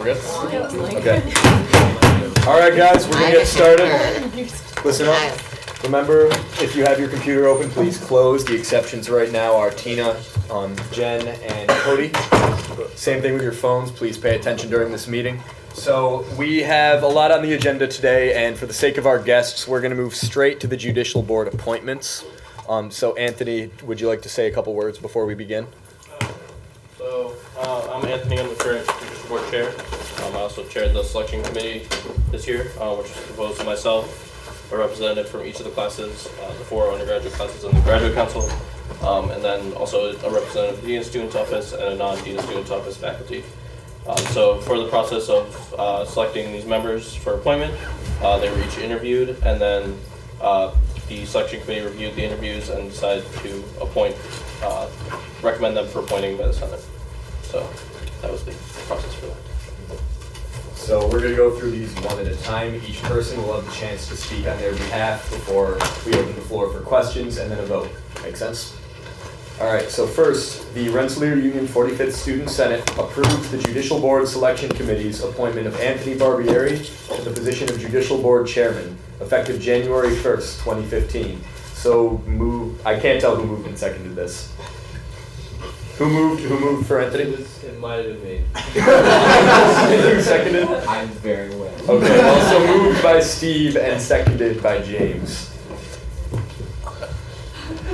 We're good? Okay. All right, guys, we're going to get started. Listen up. Remember, if you have your computer open, please close. The exceptions right now are Tina, Jen, and Cody. Same thing with your phones. Please pay attention during this meeting. So we have a lot on the agenda today, and for the sake of our guests, we're going to move straight to the Judicial Board appointments. So Anthony, would you like to say a couple words before we begin? I'm Anthony. I'm the current Judicial Board Chair. I also chaired the selection committee this year, which is composed of myself, a representative from each of the classes, the 4 undergraduate classes and the graduate council, and then also a representative of the Dean of Students Office and a non-Dean of Students Office faculty. So for the process of selecting these members for appointment, they were each interviewed, and then the selection committee reviewed the interviews and decided to recommend them for appointing by the Senate. So that was the process for that. So we're going to go through these one at a time. Each person will have the chance to speak on their behalf before we open the floor for questions and then a vote. Make sense? All right, so first, the Rensselaer Union 45th Student Senate approved the Judicial Board Selection Committee's appointment of Anthony Barbieri to the position of Judicial Board Chairman, effective January 1st, 2015. So I can't tell who moved and seconded this. Who moved for Anthony? It might have been me. Who seconded? I'm very well. Okay, also moved by Steve and seconded by James.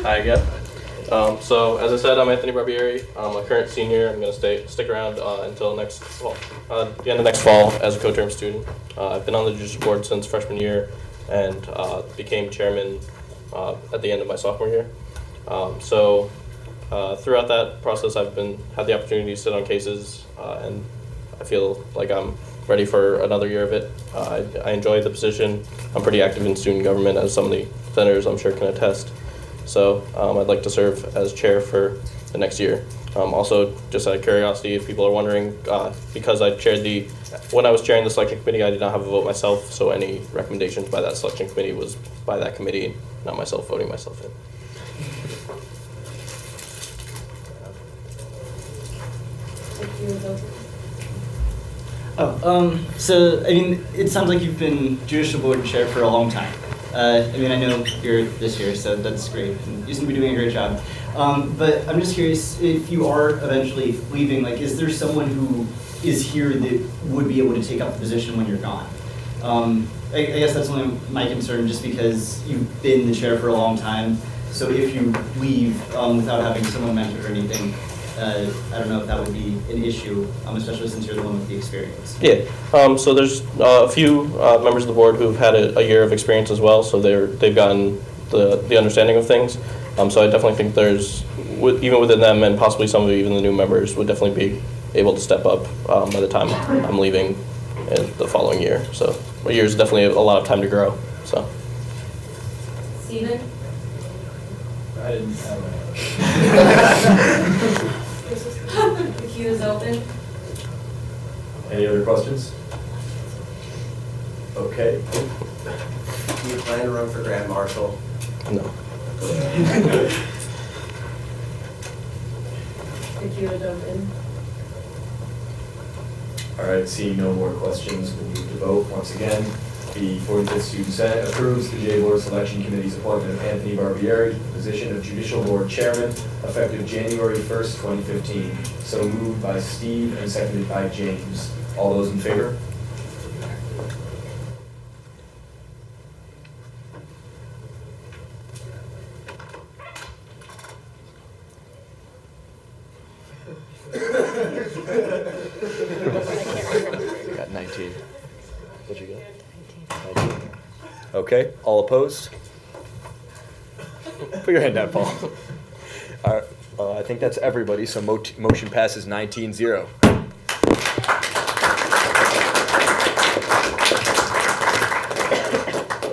Hi again. So as I said, I'm Anthony Barbieri. I'm a current senior. I'm going to stick around until next fall, the end of next fall as a co-term student. I've been on the Judicial Board since freshman year and became chairman at the end of my sophomore year. Throughout that process, I've had the opportunity to sit on cases, and I feel like I'm ready for another year of it. I enjoy the position. I'm pretty active in student government, as some of the senators I'm sure can attest. So I'd like to serve as chair for the next year. Also, just out of curiosity, if people are wondering, because when I was chairing the selection committee, I did not have a vote myself, so any recommendations by that selection committee was by that committee, not myself voting myself in. So, I mean, it sounds like you've been Judicial Board Chair for a long time. I mean, I know you're this year, so that's great. And you seem to be doing a great job. But I'm just curious, if you are eventually leaving, like, is there someone who is here that would be able to take up the position when you're gone? I guess that's only my concern, just because you've been the chair for a long time. So if you leave without having someone mentor or anything, I don't know if that would be an issue, especially since you're the one with the experience. Yeah, so there's a few members of the board who've had a year of experience as well, so they've gotten the understanding of things. So I definitely think even within them, and possibly some of even the new members would definitely be able to step up by the time I'm leaving in the following year. So a year is definitely a lot of time to grow. So. Steven? I didn't have The queue is open. Any other questions? Okay. Do you plan to run for Grand Marshal? No. The queue is open. All right, seeing no more questions, we'll move to vote. Once again, the 45th Student Senate approves the J Board Selection Committee's appointment of Anthony Barbieri to the position of Judicial Board Chairman, effective January 1st, 2015. So moved by Steve and seconded by James. All those in favor? Got 19. What'd you get? 19. Okay, all opposed? Put your hand down, Paul. All right, I think that's everybody, so motion passes 19-0.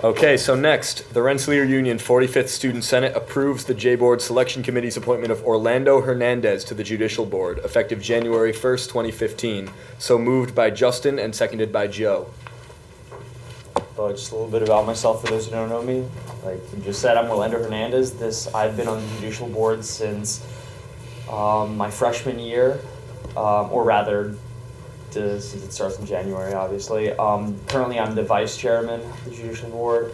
Okay, so next, the Rensselaer Union 45th Student Senate approves the J-Board Selection Committee's appointment of Orlando Hernandez to the Judicial Board, effective January 1st, 2015. So moved by Justin and seconded by Joe. Just a little bit about myself for those who don't know me. Like you just said, I'm Orlando Hernandez. I've been on the Judicial Board since my freshman year, or rather since it starts in January, obviously. Currently, I'm the vice chairman of the judicial board.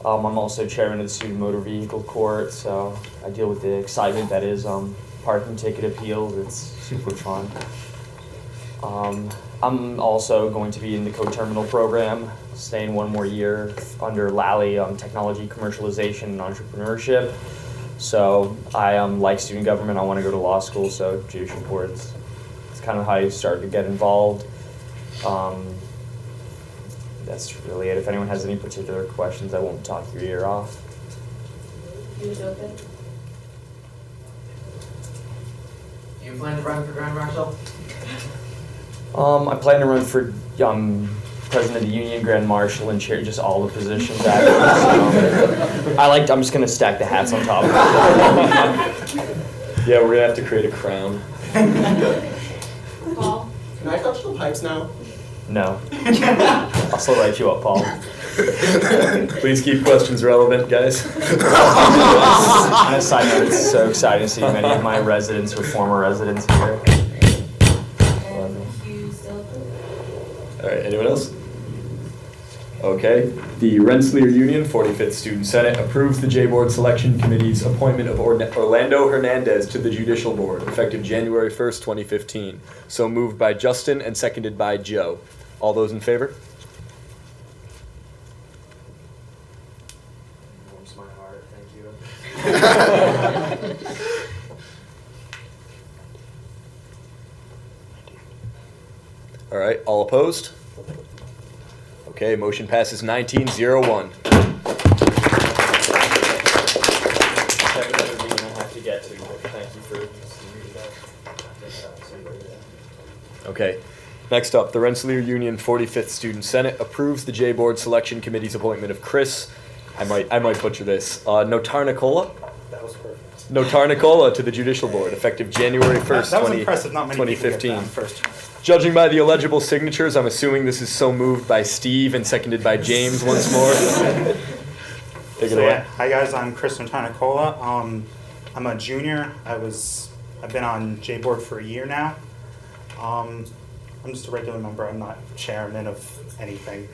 I'm also chairman of the student motor vehicle court, so I deal with the excitement that is parking ticket appeals. It's super fun. I'm also going to be in the co-terminal program, staying one more year under Lally, Technology Commercialization and Entrepreneurship. So I like student government. I want to go to law school, so judicial boards. It's kind of how you start to get involved. That's really it. If anyone has any particular questions, I won't talk your ear off. Queue is open. Do you plan to run for Grand Marshal? I plan to run for president of the union, grand marshal, and chair, just all the positions. I'm just gonna stack the hats on top of it. Yeah, we're gonna have to create a crown. Paul? Can I touch the pipes now? No. I'll still write you up, Paul. Please keep questions relevant, guys. On a side note, it's so exciting to see many of my residents or former residents here. And queue still open. All right, anyone else? Okay, the Rensselaer Union 45th Student Senate approves the J-Board Selection Committee's appointment of Orlando Hernandez to the Judicial Board, effective January 1st, 2015. So moved by Justin and seconded by Joe. All those in favor? Warms my heart, thank you. All right, all opposed? Okay, motion passes 19-0-1. I have another meeting I have to get to, but thank you for Okay, next up, the Rensselaer Union 45th Student Senate approves the J-Board Selection Committee's appointment of Chris, I might butcher this, Notarnicola? That was perfect. Notarnicola to the Judicial Board, effective January 1st, That was impressive. Not many people get 2015. that first. Judging by the illegible signatures, I'm assuming this is so moved by Steve and seconded by James once more. Take it So away. yeah, hi guys, I'm Chris Notarnicola. I'm a junior. I've been on J board for a year now. I'm just a regular member. I'm not chairman of anything.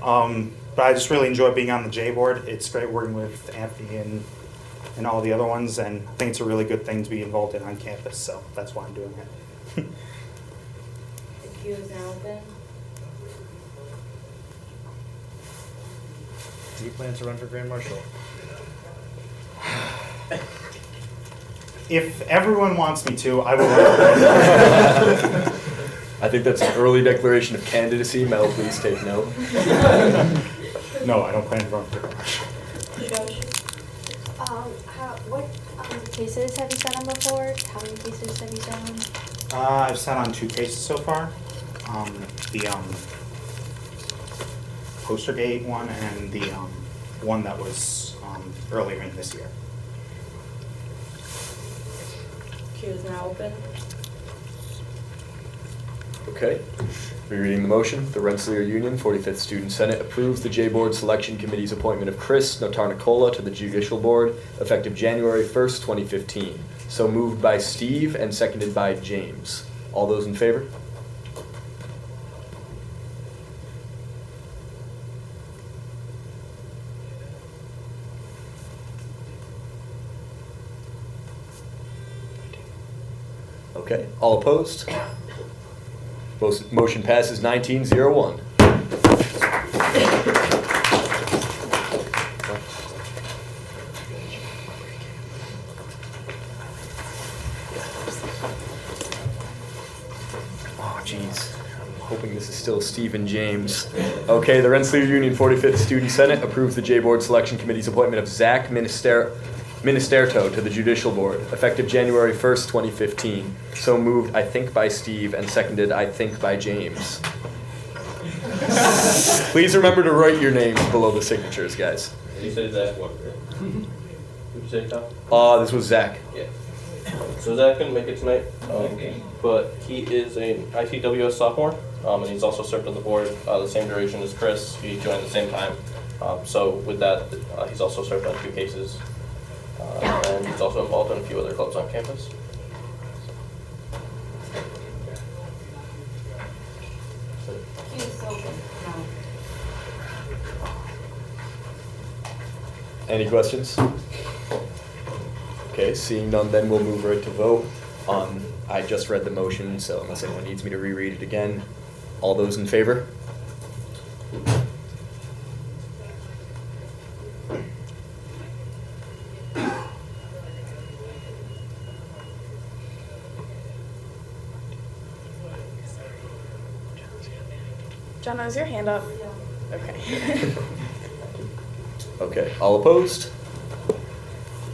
But I just really enjoy being on the J board. It's great working with Anthony and all the other ones, and I think it's a really good thing to be involved in on campus. So that's why I'm doing it. The queue is now open. Do you plan to run for Grand Marshal? If everyone wants me to, I will. I think that's an early declaration of candidacy. Mel, please take note. No, I don't plan to run for Marshal. Josh? What cases have you sat on before? How many cases have you sat on? I've sat on 2 cases so far. The Postergate one and the one that was earlier in this year. Queue is now open. Okay. Rereading the motion, the Rensselaer Union 45th Student Senate approves the J-Board Selection Committee's appointment of Chris Notarnicola to the Judicial Board, effective January 1st, 2015. So moved by Steve and seconded by James. All those in favor? Okay, all opposed? Motion passes 19-0-1. Oh, jeez. I'm hoping this is still Steve and James. Okay, the Rensselaer Union 45th Student Senate approves the J-Board Selection Committee's appointment of Zach Ministerto to the Judicial Board, effective January 1st, 2015. So moved, I think, by Steve, and seconded, I think, by James. Please remember to write your names below the signatures, guys. You said Zach what? What'd you say, Tom? This was Zach. Yeah. So Zach couldn't make it tonight, but he is an ITWS sophomore, and he's also served on the board the same duration as Chris. He joined at the same time. So with that, he's also served on 2 cases. And he's also involved in a few other clubs on campus. Any questions? Okay, seeing none, then we'll move right to vote. I just read the motion, so unless anyone needs me to reread it again, all those in favor? Jenna, is your hand up? Okay. Okay, all opposed?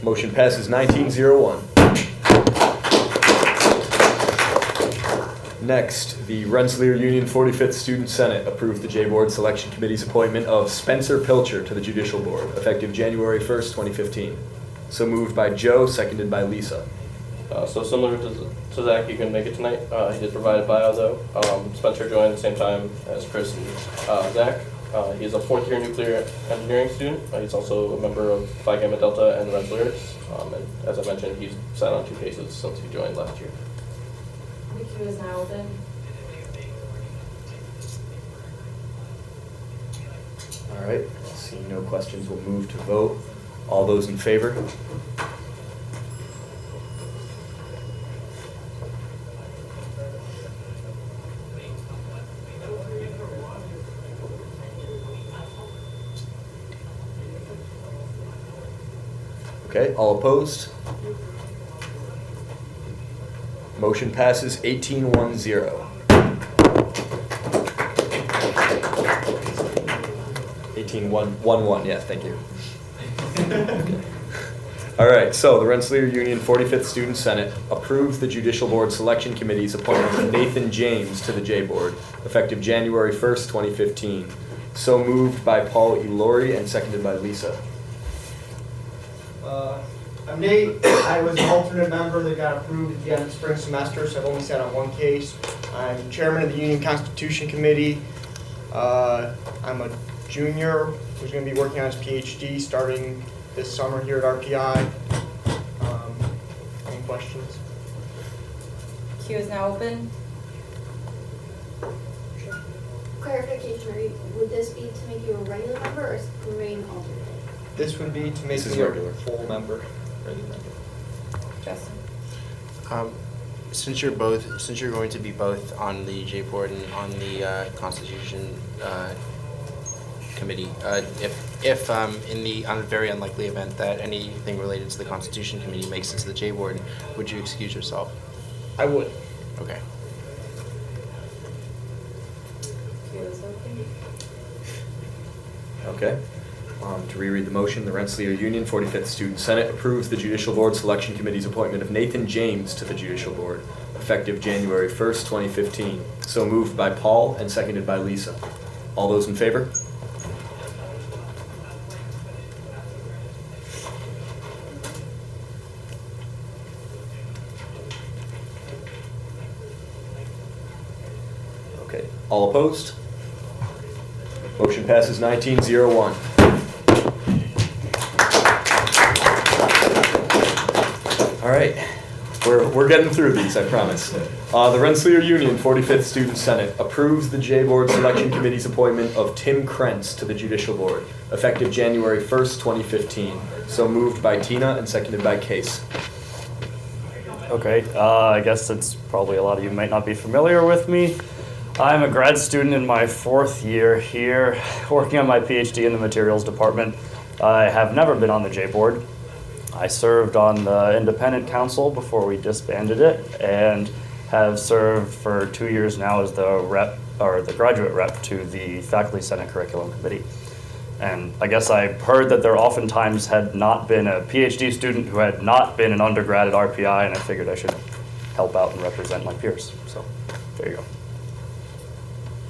Motion passes 19-01. Next, the Rensselaer Union 45th Student Senate approved the J-Board Selection Committee's appointment of Spencer Pilcher to the Judicial Board, effective January 1st, 2015. So moved by Joe, seconded by Lisa. So similar to Zach, you can make it tonight. He did provide a bio though. Spencer joined at the same time as Chris and Zach. He's a fourth-year nuclear engineering student. He's also a member of Phi Gamma Delta and Rensselaers. And as I mentioned, he's sat on 2 cases since he joined last year. The queue is now open. All right, seeing no questions, we'll move to vote. All those in favor? Okay, all opposed? Motion passes 18-10. 18-1-1-1, yeah, thank you. All right, so the Rensselaer Union 45th Student Senate approves the Judicial Board Selection Committee's appointment of Nathan James to the J-Board, effective January 1st, 2015. So moved by Paul E. Laurie and seconded by Lisa. I'm Nate. I was an alternate member that got approved at the end of the spring semester, so I've only sat on 1 case. I'm chairman of the Union Constitution Committee. I'm a junior who's going to be working on his PhD starting this summer here at RPI. Any questions? Queue is now open. Clarification, would this be to make you a regular member or remain alternate? This would be to make This is me a regular. full member. Justin. Since you're going to be both on the J board and on the Constitution committee, if on the very unlikely event that anything related to the Constitution committee makes it to the J board, would you excuse yourself? I would. Okay. Queue is open. Okay. To reread the motion, the Rensselaer Union 45th Student Senate approves the Judicial Board Selection Committee's appointment of Nathan James to the Judicial Board, effective January 1st, 2015. So moved by Paul and seconded by Lisa. All those in favor? Okay. All opposed? Motion passes 19-01. All right, we're getting through these, I promise. The Rensselaer Union 45th Student Senate approves the J-Board Selection Committee's appointment of Tim Krentz to the Judicial Board, effective January 1st, 2015. So moved by Tina and seconded by Case. Okay, I guess it's probably a lot of you might not be familiar with me. I'm a grad student in my 4th year here, working on my PhD in the materials department. I have never been on the J-Board. I served on the independent council before we disbanded it, and have served for 2 years now as the rep, or the graduate rep to the Faculty Senate Curriculum Committee. And I guess I heard that there oftentimes had not been a PhD student who had not been an undergrad at RPI, and I figured I should help out and represent my peers. So there you go.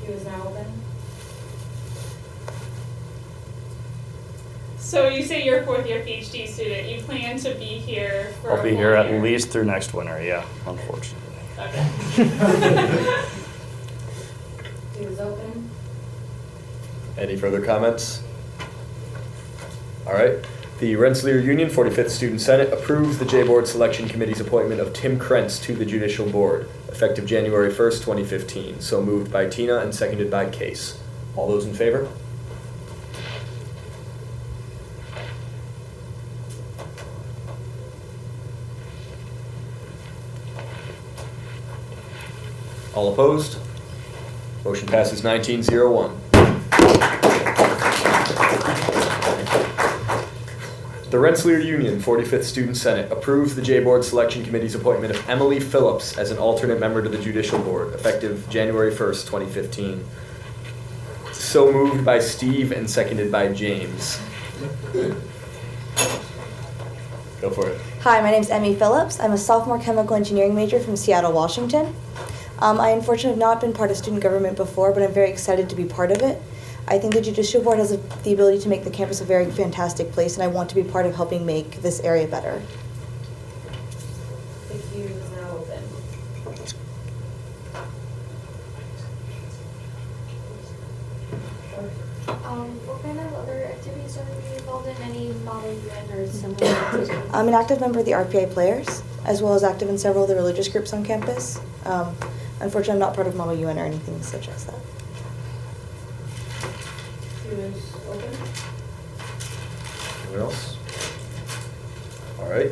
Queue is now open. So you say you're a 4th-year PhD student. You plan to be here for I'll be a here full at year? least through next winter, yeah, unfortunately. Okay. Queue is open. Any further comments? All right. The Rensselaer Union 45th Student Senate approves the J-Board Selection Committee's appointment of Tim Krentz to the Judicial Board, effective January 1st, 2015. So moved by Tina and seconded by Case. All those in favor? All opposed? Motion passes 19-01. The Rensselaer Union 45th Student Senate approves the J-Board Selection Committee's appointment of Emily Phillips as an alternate member to the Judicial Board, effective January 1st, 2015. So moved by Steve and seconded by James. Go for it. Hi, my name is Emmy Phillips. I'm a sophomore chemical engineering major from Seattle, Washington. I unfortunately have not been part of student government before, but I'm very excited to be part of it. I think the Judicial Board has the ability to make the campus a very fantastic place, and I want to be part of helping make this area better. The queue is now open. What kind of other activities are you involved in? Any model UN or similar activities? I'm an active member of the RPI Players, as well as active in several of the religious groups on campus. Unfortunately, I'm not part of Model UN or anything such as that. Queue is open. Anyone else? All right.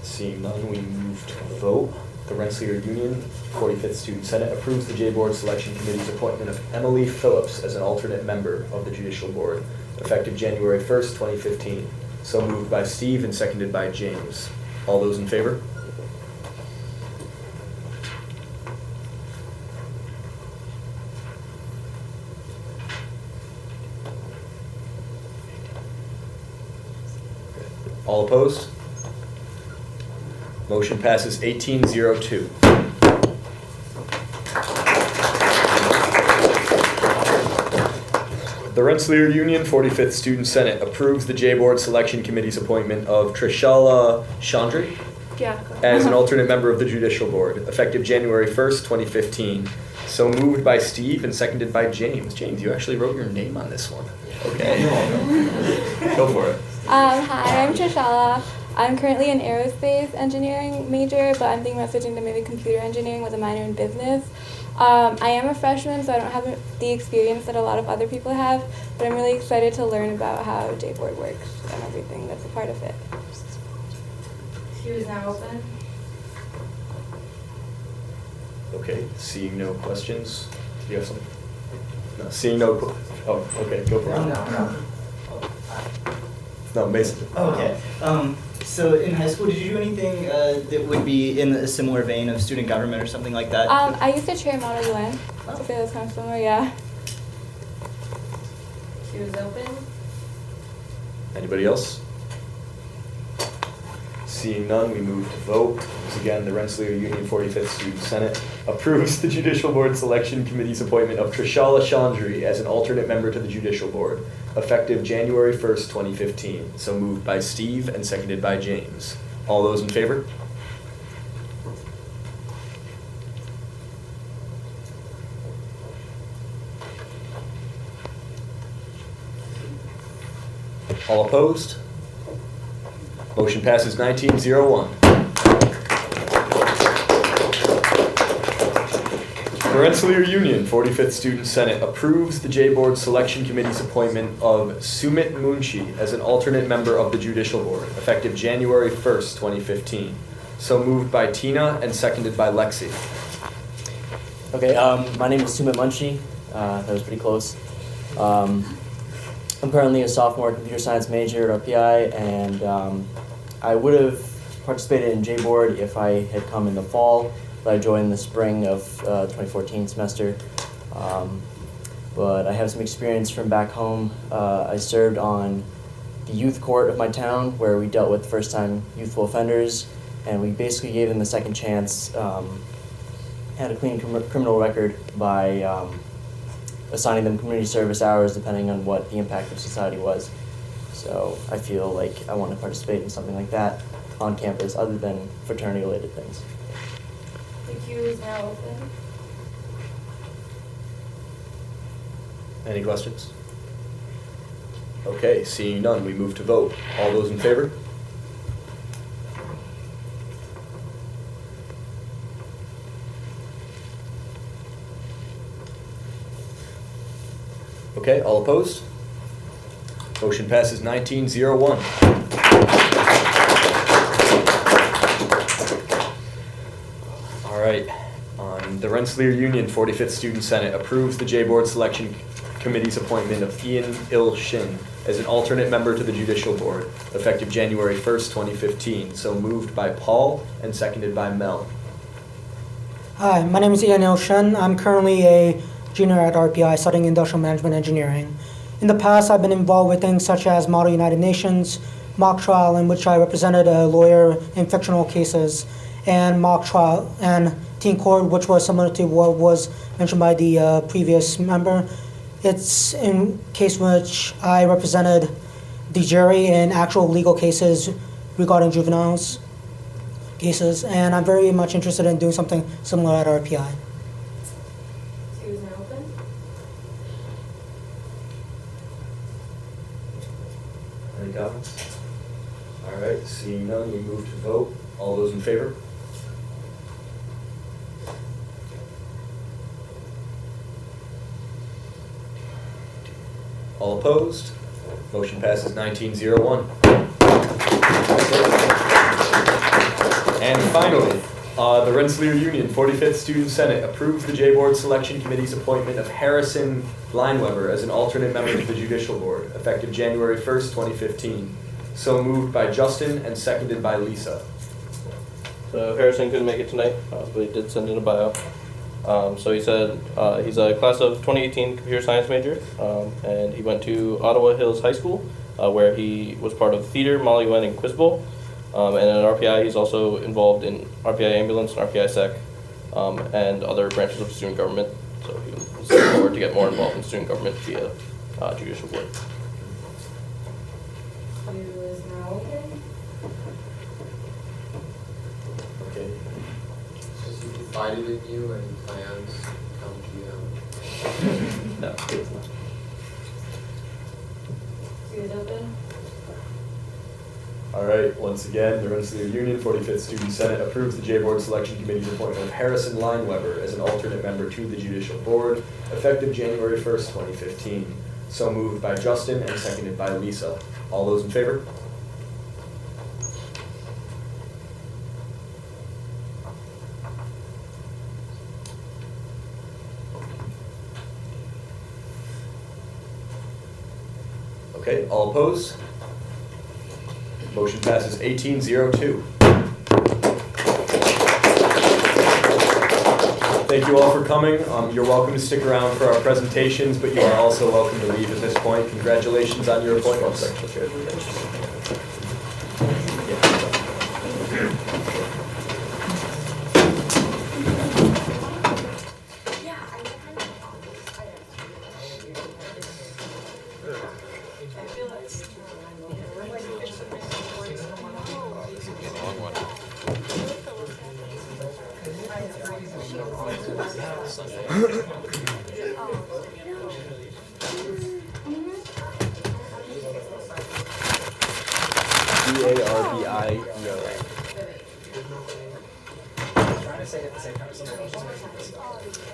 Seeing none, we move to a vote. The Rensselaer Union 45th Student Senate approves the J-Board Selection Committee's appointment of Emily Phillips as an alternate member of the Judicial Board, effective January 1st, 2015. So moved by Steve and seconded by James. All those in favor? All opposed? Motion passes 18-02. The Rensselaer Union 45th Student Senate approves the J-Board Selection Committee's appointment of Trishala Chandri Yeah. as an alternate member of the Judicial Board, effective January 1st, 2015. So moved by Steve and seconded by James. James, you actually wrote your name on this one. Okay. Go for it. Hi, I'm Trishala. I'm currently an aerospace engineering major, but I'm thinking about switching to maybe computer engineering with a minor in business. I am a freshman, so I don't have the experience that a lot of other people have, but I'm really excited to learn about how J-Board works and everything that's a part of it. Queue is now open. Okay, seeing no questions. Do you have something? No, seeing no, oh, okay, go for it. No, Mason. Okay. So in high school, did you do anything that would be in a similar vein of student government or something like that? I used to chair Model UN, so that's kind of similar, yeah. Queue is open. Anybody else? Seeing none, we move to vote. Once again, the Rensselaer Union 45th Student Senate approves the Judicial Board Selection Committee's appointment of Trishala Chandri as an alternate member to the Judicial Board, effective January 1st, 2015. So moved by Steve and seconded by James. All those in favor? All opposed? Motion passes 19-01. The Rensselaer Union 45th Student Senate approves the J-Board Selection Committee's appointment of Sumit Munshi as an alternate member of the Judicial Board, effective January 1st, 2015. So moved by Tina and seconded by Lexi. Okay, my name is Sumit Munshi. That was pretty close. I'm currently a sophomore computer science major at RPI, and I would have participated in J-Board if I had come in the fall, but I joined in the spring of 2014 semester. But I have some experience from back home. I served on the youth court of my town, where we dealt with first-time youthful offenders, and we basically gave them a second chance, had a clean criminal record by assigning them community service hours depending on what the impact of society was. So I feel like I want to participate in something like that on campus other than fraternity-related things. The queue is now open. Any questions? Okay, seeing none, we move to vote. All those in favor? Okay, all opposed? Motion passes 19-01. All right, on The Rensselaer Union 45th Student Senate approves the J-Board Selection Committee's appointment of Ian Il-Shin as an alternate member to the Judicial Board, effective January 1st, 2015. So moved by Paul and seconded by Mel. Hi, my name is Ian Il-Shin. I'm currently a junior at RPI studying industrial management engineering. In the past, I've been involved with things such as Model United Nations, mock trial in which I represented a lawyer in fictional cases, and mock trial and teen court, which was similar to what was mentioned by the previous member. It's in case which I represented the jury in actual legal cases regarding juveniles cases, and I'm very much interested in doing something similar at RPI. Queue is now open. Any comments? All right, seeing none, we move to vote. All those in favor? All opposed? Motion passes 19-01. And finally, the Rensselaer Union 45th Student Senate approves the J-Board Selection Committee's appointment of Harrison Lineweber as an alternate member to the Judicial Board, effective January 1st, 2015. So moved by Justin and seconded by Lisa. So Harrison couldn't make it tonight, but he did send in a bio. So he said he's a class of 2018 computer science major, and he went to Ottawa Hills High School, where he was part of theater, Molly Wen, and Quiz Bowl. And at RPI, he's also involved in RPI Ambulance and RPI SEC, and other branches of student government. So he was looking forward to get more involved in student government via Judicial Board. Queue is now open. Okay. Has he confided in you and plans to come GM? No. Queue is open. All right, once again, the Rensselaer Union 45th Student Senate approves the J-Board Selection Committee's appointment of Harrison Lineweber as an alternate member to the Judicial Board, effective January 1st, 2015. So moved by Justin and seconded by Lisa. All those in favor? Okay, all opposed? Motion passes 18-02. Thank you all for coming. You're welcome to stick around for our presentations, but you are also welcome to leave at this point. Congratulations on your appointments.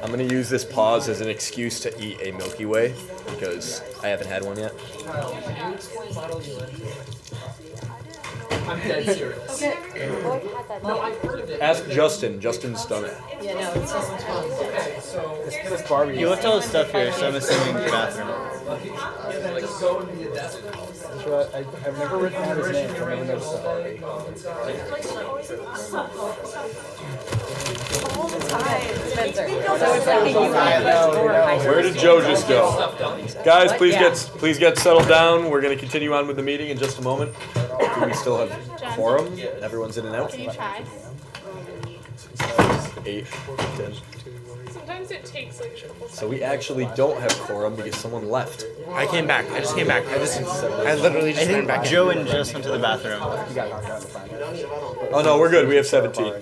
I'm going to use this pause as an excuse to eat a Milky Way because I haven't had one yet. I'm dead serious. Okay. No, I've heard of it. Ask Justin. Justin's done it. Yeah, no, it sounds fun. Okay, so This Barbie. You left all the stuff here, so I'm assuming the bathroom. like go into the desert. That's right. I've never written down his name. I've never noticed that. Where did Joe just go? Guys, please get settled down. We're going to continue on with the meeting in just a moment. Do we still have quorum? Everyone's in and out? Can you try? 8, 10. Sometimes it takes like a couple So we actually don't have quorum because someone left. I came back. I just came back. I literally just went back. Joe and Jess went to the bathroom. Oh no, we're good. We have 17.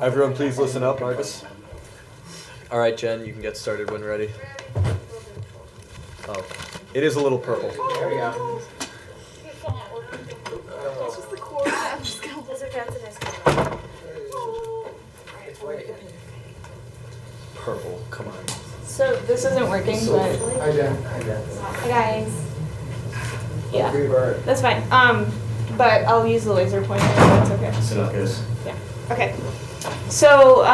Everyone, please listen up, Marcus. All right, Jen, you can get started when ready. Oh, it is a little purple. There we go. It's just the core. I'm just gonna those are fancy nice. Purple, come on. So this isn't working, but Hi, Jen. Hi, Jen. hi guys. Yeah, Free bird. that's fine. But I'll use the laser pointer if that's okay. Sit up, guys. Yeah. Okay. So,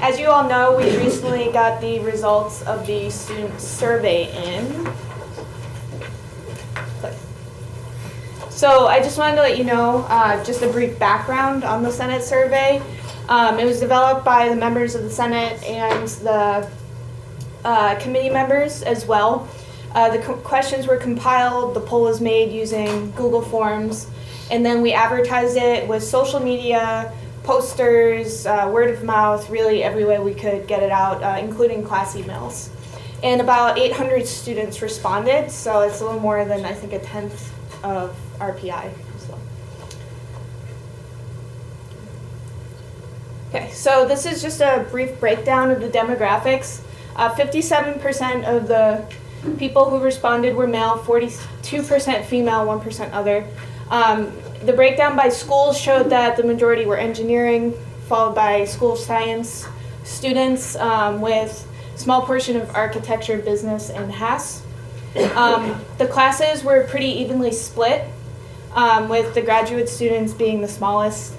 as you all know, we recently got the results of the student survey in. So I just wanted to let you know just a brief background on the Senate survey. It was developed by the members of the Senate and the committee members as well. The questions were compiled, the poll was made using Google Forms, and then we advertised it with social media, posters, word of mouth, really every way we could get it out, including class emails. And about 800 students responded, so it's a little more than I think a tenth of RPI. So. Okay, so this is just a brief breakdown of the demographics. 57% of the people who responded were male, 42% female, 1% other. The breakdown by schools showed that the majority were engineering, followed by school of science students with a small portion of architecture, business, and HAS. The classes were pretty evenly split, with the graduate students being the smallest,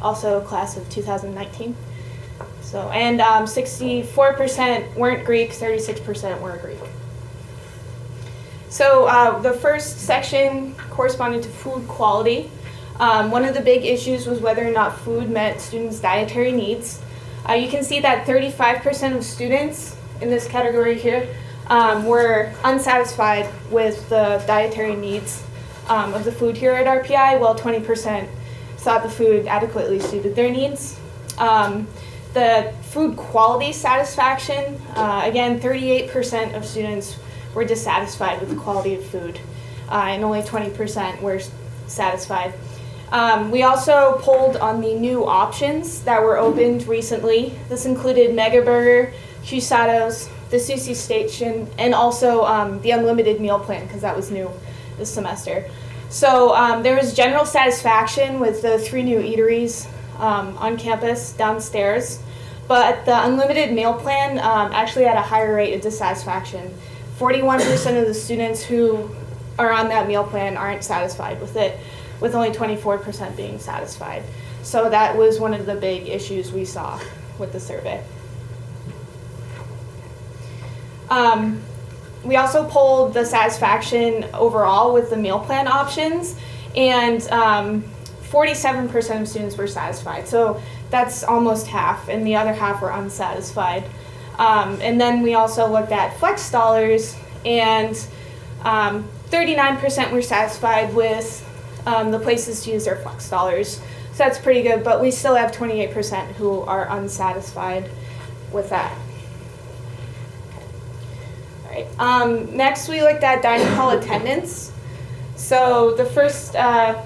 also class of 2019. So, and 64% weren't Greek, 36% were Greek. So the first section corresponded to food quality. One of the big issues was whether or not food met students' dietary needs. You can see that 35% of students in this category here were unsatisfied with the dietary needs of the food here at RPI, while 20% thought the food adequately suited their needs. The food quality satisfaction, again, 38% of students were dissatisfied with the quality of food, and only 20% were satisfied. We also polled on the new options that were opened recently. This included Mega Burger, Husatos, the Sushi Station, and also the unlimited meal plan, because that was new this semester. So there was general satisfaction with the 3 new eateries on campus downstairs, but the unlimited meal plan actually had a higher rate of dissatisfaction. 41% of the students who are on that meal plan aren't satisfied with it, with only 24% being satisfied. So that was one of the big issues we saw with the survey. We also polled the satisfaction overall with the meal plan options, and 47% of students were satisfied. So that's almost half, and the other half were unsatisfied. And then we also looked at flex dollars, and 39% were satisfied with the places to use their flex dollars. So that's pretty good, but we still have 28% who are unsatisfied with that. All right. Next, we looked at dining hall attendance. So the first, or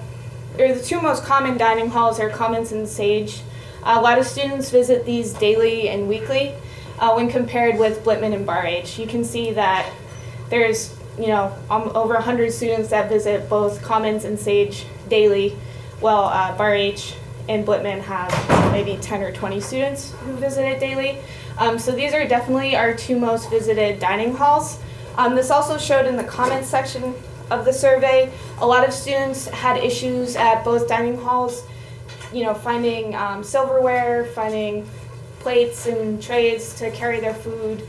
the 2 most common dining halls are Commons and Sage. A lot of students visit these daily and weekly. When compared with Blitman and Bar H, you can see that there's over 100 students that visit both Commons and Sage daily, while Bar H and Blitman have maybe 10 or 20 students who visit it daily. So these are definitely our 2 most visited dining halls. This also showed in the comments section of the survey. A lot of students had issues at both dining halls, finding silverware, finding plates and trays to carry their food.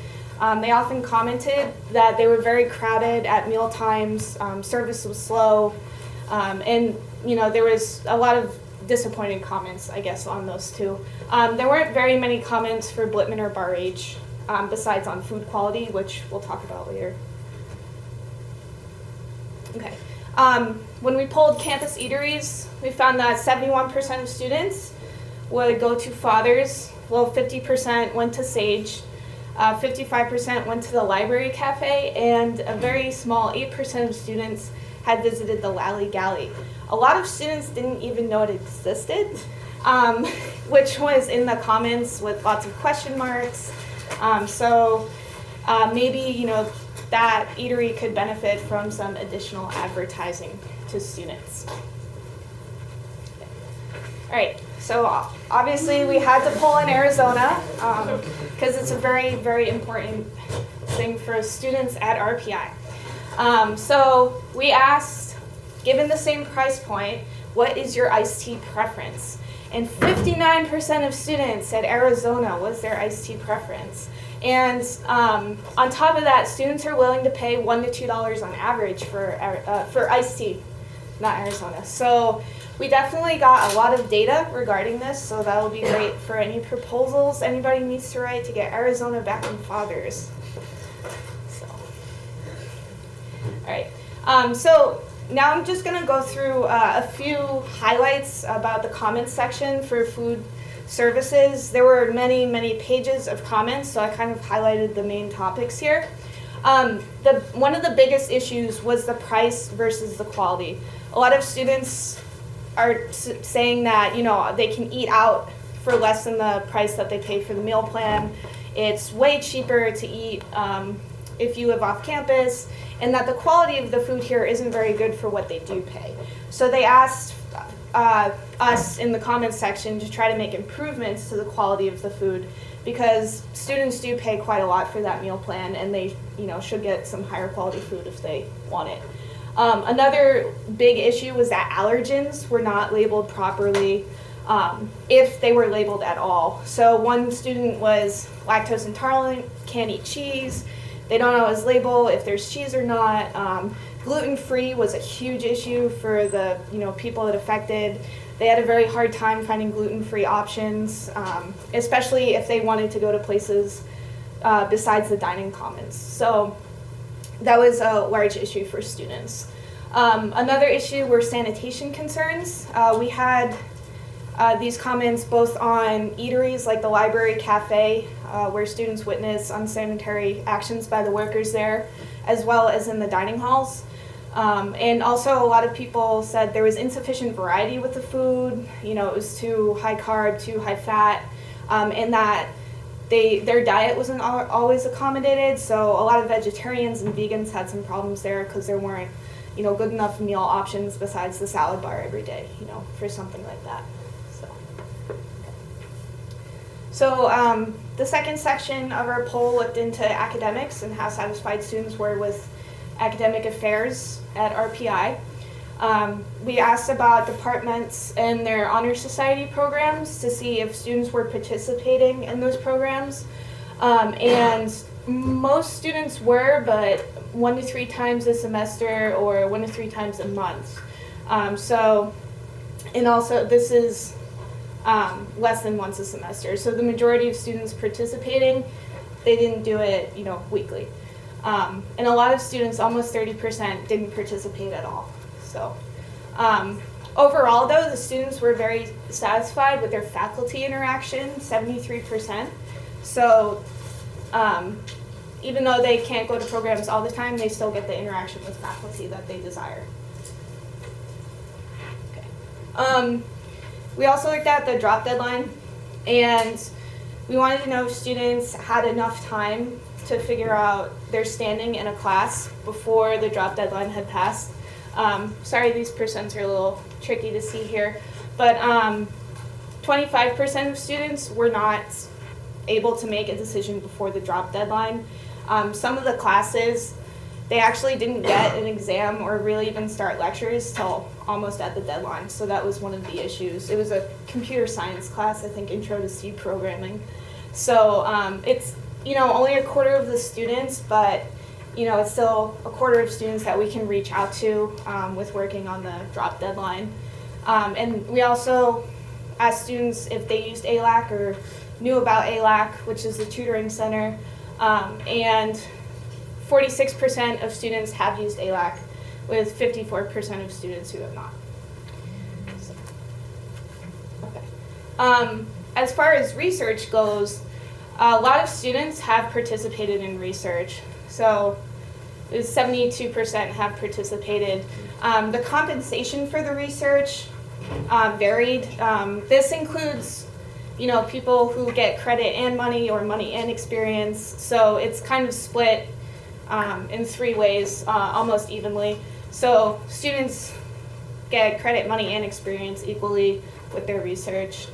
They often commented that they were very crowded at meal times, service was slow, and there was a lot of disappointing comments, I guess, on those 2. There weren't very many comments for Blitman or Bar H, besides on food quality, which we'll talk about later. Okay. When we polled campus eateries, we found that 71% of students would go to Father's, well, 50% went to Sage, 55% went to the Library Cafe, and a very small 8% of students had visited the Lally Galley. A lot of students didn't even know it existed, which was in the comments with lots of question marks. So maybe, that eatery could benefit from some additional advertising to students. All right, so obviously we had to pull in Arizona because it's a very, very important thing for students at RPI. So we asked, given the same price point, what is your iced tea preference? And 59% of students said Arizona was their iced tea preference. And on top of that, students are willing to pay $1 to $2 on average for iced tea, not Arizona. So we definitely got a lot of data regarding this, so that will be great for any proposals anybody needs to write to get Arizona back in fathers. So, all right. So now I'm just going to go through a few highlights about the comments section for food services. There were many, many pages of comments, so I kind of highlighted the main topics here. One of the biggest issues was the price versus the quality. A lot of students are saying that, you know, they can eat out for less than the price that they pay for the meal plan. It's way cheaper to eat if you live off campus, and that the quality of the food here isn't very good for what they do pay. So they asked us in the comments section to try to make improvements to the quality of the food, because students do pay quite a lot for that meal plan, and they, you know, should get some higher quality food if they want it. Another big issue was that allergens were not labeled properly, if they were labeled at all. So one student was lactose intolerant, can't eat cheese. They don't always label if there's cheese or not. Gluten-free was a huge issue for the, you know, people it affected. They had a very hard time finding gluten-free options, especially if they wanted to go to places besides the dining commons. So that was a large issue for students. Another issue were sanitation concerns. We had these comments both on eateries like the library cafe, where students witness unsanitary actions by the workers there, as well as in the dining halls. And also a lot of people said there was insufficient variety with the food, you know, it was too high carb, too high fat, and that their diet wasn't always accommodated, so a lot of vegetarians and vegans had some problems there because there weren't, you know, good enough meal options besides the salad bar every day, you know, for something like that. So the second section of our poll looked into academics and how satisfied students were with academic affairs at RPI. We asked about departments and their honor society programs to see if students were participating in those programs. And most students were, but 1 to 3 times a semester or 1 to 3 times a month. And also this is less than once a semester. So the majority of students participating, they didn't do it, you know, weekly. And a lot of students, almost 30%, didn't participate at all. So overall, though, the students were very satisfied with their faculty interaction, 73%. So even though they can't go to programs all the time, they still get the interaction with faculty that they desire. Okay. We also looked at the drop deadline, and we wanted to know if students had enough time to figure out their standing in a class before the drop deadline had passed. Sorry, these percents are a little tricky to see here, but 25% of students were not able to make a decision before the drop deadline. Some of the classes, they actually didn't get an exam or really even start lectures till almost at the deadline, so that was one of the issues. It was a computer science class, I think, Intro to C Programming. So it's, you know, only a quarter of the students, but, you know, it's still a quarter of students that we can reach out to with working on the drop deadline. And we also asked students if they used ALAC or knew about ALAC, which is the tutoring center, and 46% of students have used ALAC, with 54% of students who have not. So, okay. As far as research goes, a lot of students have participated in research. So 72% have participated. The compensation for the research varied. This includes, you know, people who get credit and money or money and experience. So it's kind of split in 3 ways, almost evenly. So students get credit, money, and experience equally with their research.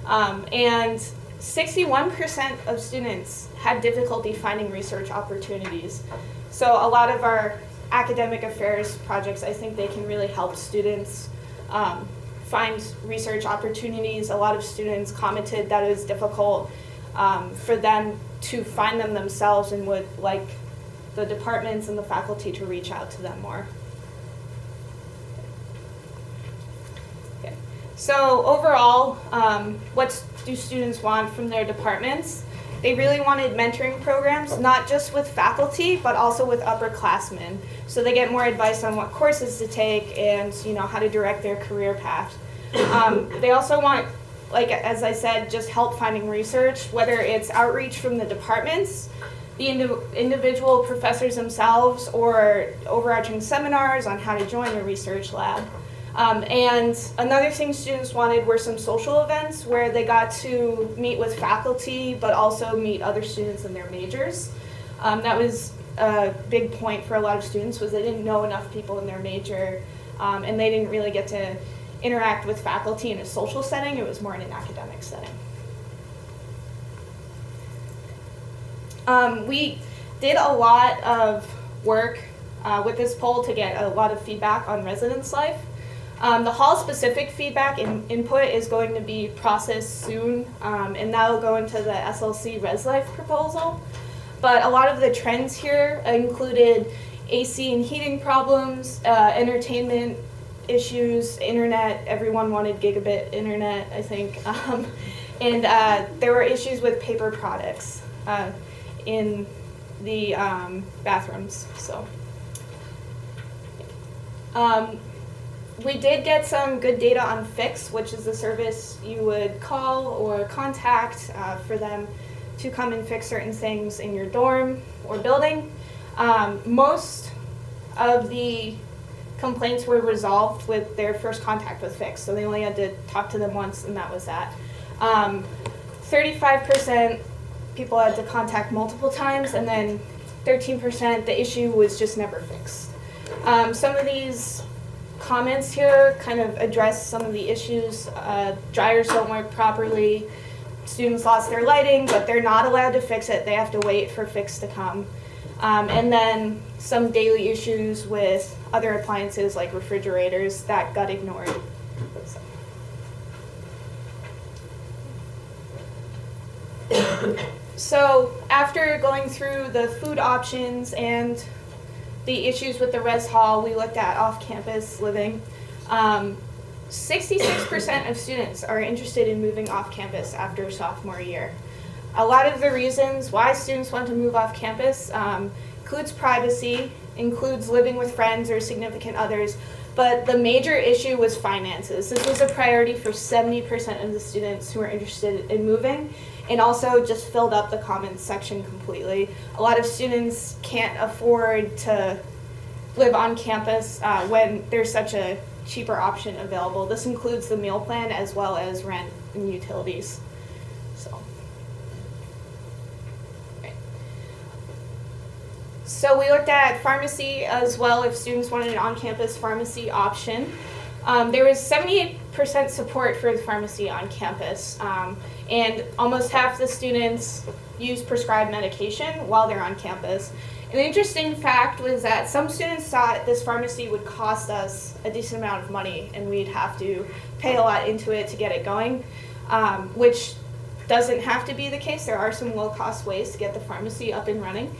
And 61% of students had difficulty finding research opportunities. So a lot of our academic affairs projects, I think they can really help students find research opportunities. A lot of students commented that it was difficult for them to find them themselves and would like the departments and the faculty to reach out to them more. Okay. So overall, what do students want from their departments? They really wanted mentoring programs, not just with faculty, but also with upperclassmen. So they get more advice on what courses to take and how to direct their career path. They also want, like as I said, just help finding research, whether it's outreach from the departments, the individual professors themselves, or overarching seminars on how to join a research lab. And another thing students wanted were some social events where they got to meet with faculty, but also meet other students in their majors. That was a big point for a lot of students, was they didn't know enough people in their major, and they didn't really get to interact with faculty in a social setting. It was more in an academic setting. We did a lot of work with this poll to get a lot of feedback on residence life. The hall-specific feedback and input is going to be processed soon, and that will go into the SLC Res Life proposal. But a lot of the trends here included AC and heating problems, entertainment issues, internet. Everyone wanted gigabit internet, I think. And there were issues with paper products in the bathrooms. So. We did get some good data on Fix, which is the service you would call or contact for them to come and fix certain things in your dorm or building. Most of the complaints were resolved with their first contact with Fix, so they only had to talk to them once, and that was that. 35% people had to contact multiple times, and then 13% the issue was just never fixed. Some of these comments here kind of address some of the issues. Dryers don't work properly. Students lost their lighting, but they're not allowed to fix it. They have to wait for Fix to come. And then some daily issues with other appliances like refrigerators that got ignored. So after going through the food options and the issues with the res hall, we looked at off-campus living. 66% of students are interested in moving off-campus after sophomore year. A lot of the reasons why students want to move off-campus includes privacy, includes living with friends or significant others, but the major issue was finances. This was a priority for 70% of the students who were interested in moving, and also just filled up the comments section completely. A lot of students can't afford to live on campus when there's such a cheaper option available. This includes the meal plan as well as rent and utilities. So we looked at pharmacy as well if students wanted an on-campus pharmacy option. There was 78% support for the pharmacy on campus, and almost half the students use prescribed medication while they're on campus. An interesting fact was that some students thought this pharmacy would cost us a decent amount of money and we'd have to pay a lot into it to get it going, which doesn't have to be the case. There are some low-cost ways to get the pharmacy up and running.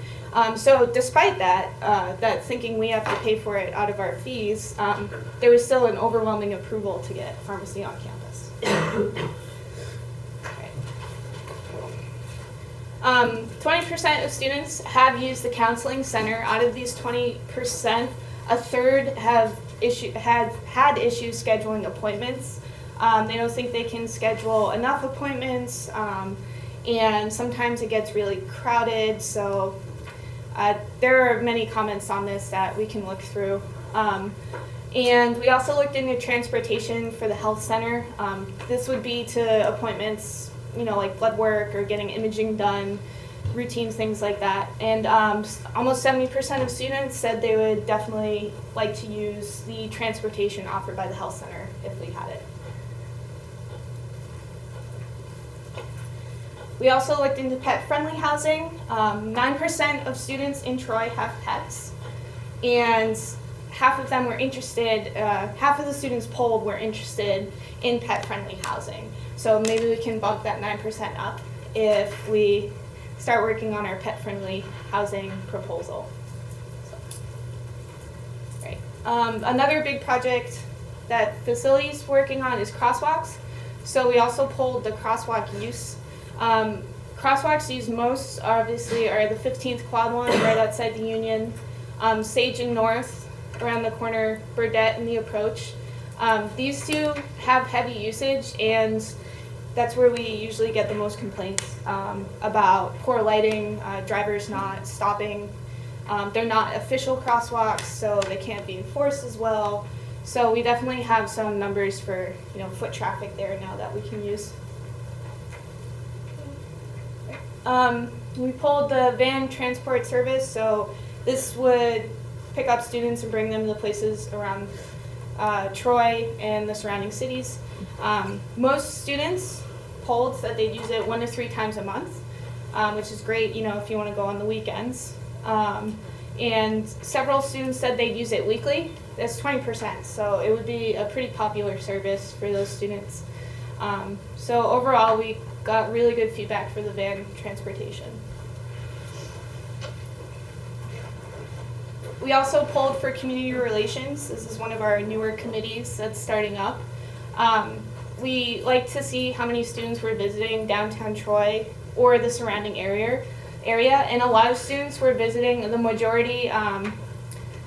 So despite that, that thinking we have to pay for it out of our fees, there was still an overwhelming approval to get pharmacy on campus. 20% of students have used the counseling center. Out of these 20%, a third have had issues scheduling appointments. They don't think they can schedule enough appointments, and sometimes it gets really crowded. So there are many comments on this that we can look through. And we also looked into transportation for the health center. This would be to appointments, like blood work or getting imaging done, routine things like that. And almost 70% of students said they would definitely like to use the transportation offered by the health center if we had it. We also looked into pet-friendly housing. 9% of students in Troy have pets, and half of them were interested, half of the students polled were interested in pet-friendly housing. So maybe we can bump that 9% up if we start working on our pet-friendly housing proposal. Right. Another big project that facilities working on is crosswalks. So we also polled the crosswalk use. Crosswalks used most, obviously, are the 15th quad one right outside the Union, Sage and North around the corner, Burdette and the approach. These two have heavy usage, and that's where we usually get the most complaints about poor lighting, drivers not stopping. They're not official crosswalks, so they can't be enforced as well. So we definitely have some numbers for foot traffic there now that we can use. We pulled the van transport service, so this would pick up students and bring them to the places around Troy and the surrounding cities. Most students polled that they'd use it 1 to 3 times a month, which is great, if you want to go on the weekends. And several students said they'd use it weekly. That's 20%, so it would be a pretty popular service for those students. So overall, we got really good feedback for the van transportation. We also polled for community relations. This is one of our newer committees that's starting up. We like to see how many students were visiting downtown Troy or the surrounding area, and a lot of students were visiting, the majority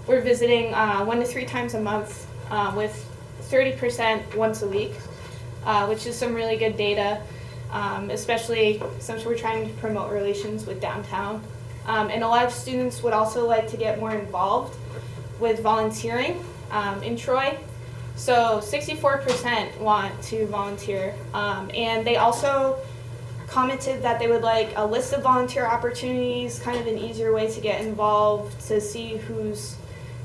were visiting 1 to 3 times a month, with 30% once a week, which is some really good data, especially since we're trying to promote relations with downtown. And a lot of students would also like to get more involved with volunteering in Troy. So 64% want to volunteer, and they also commented that they would like a list of volunteer opportunities, kind of an easier way to get involved, to see who's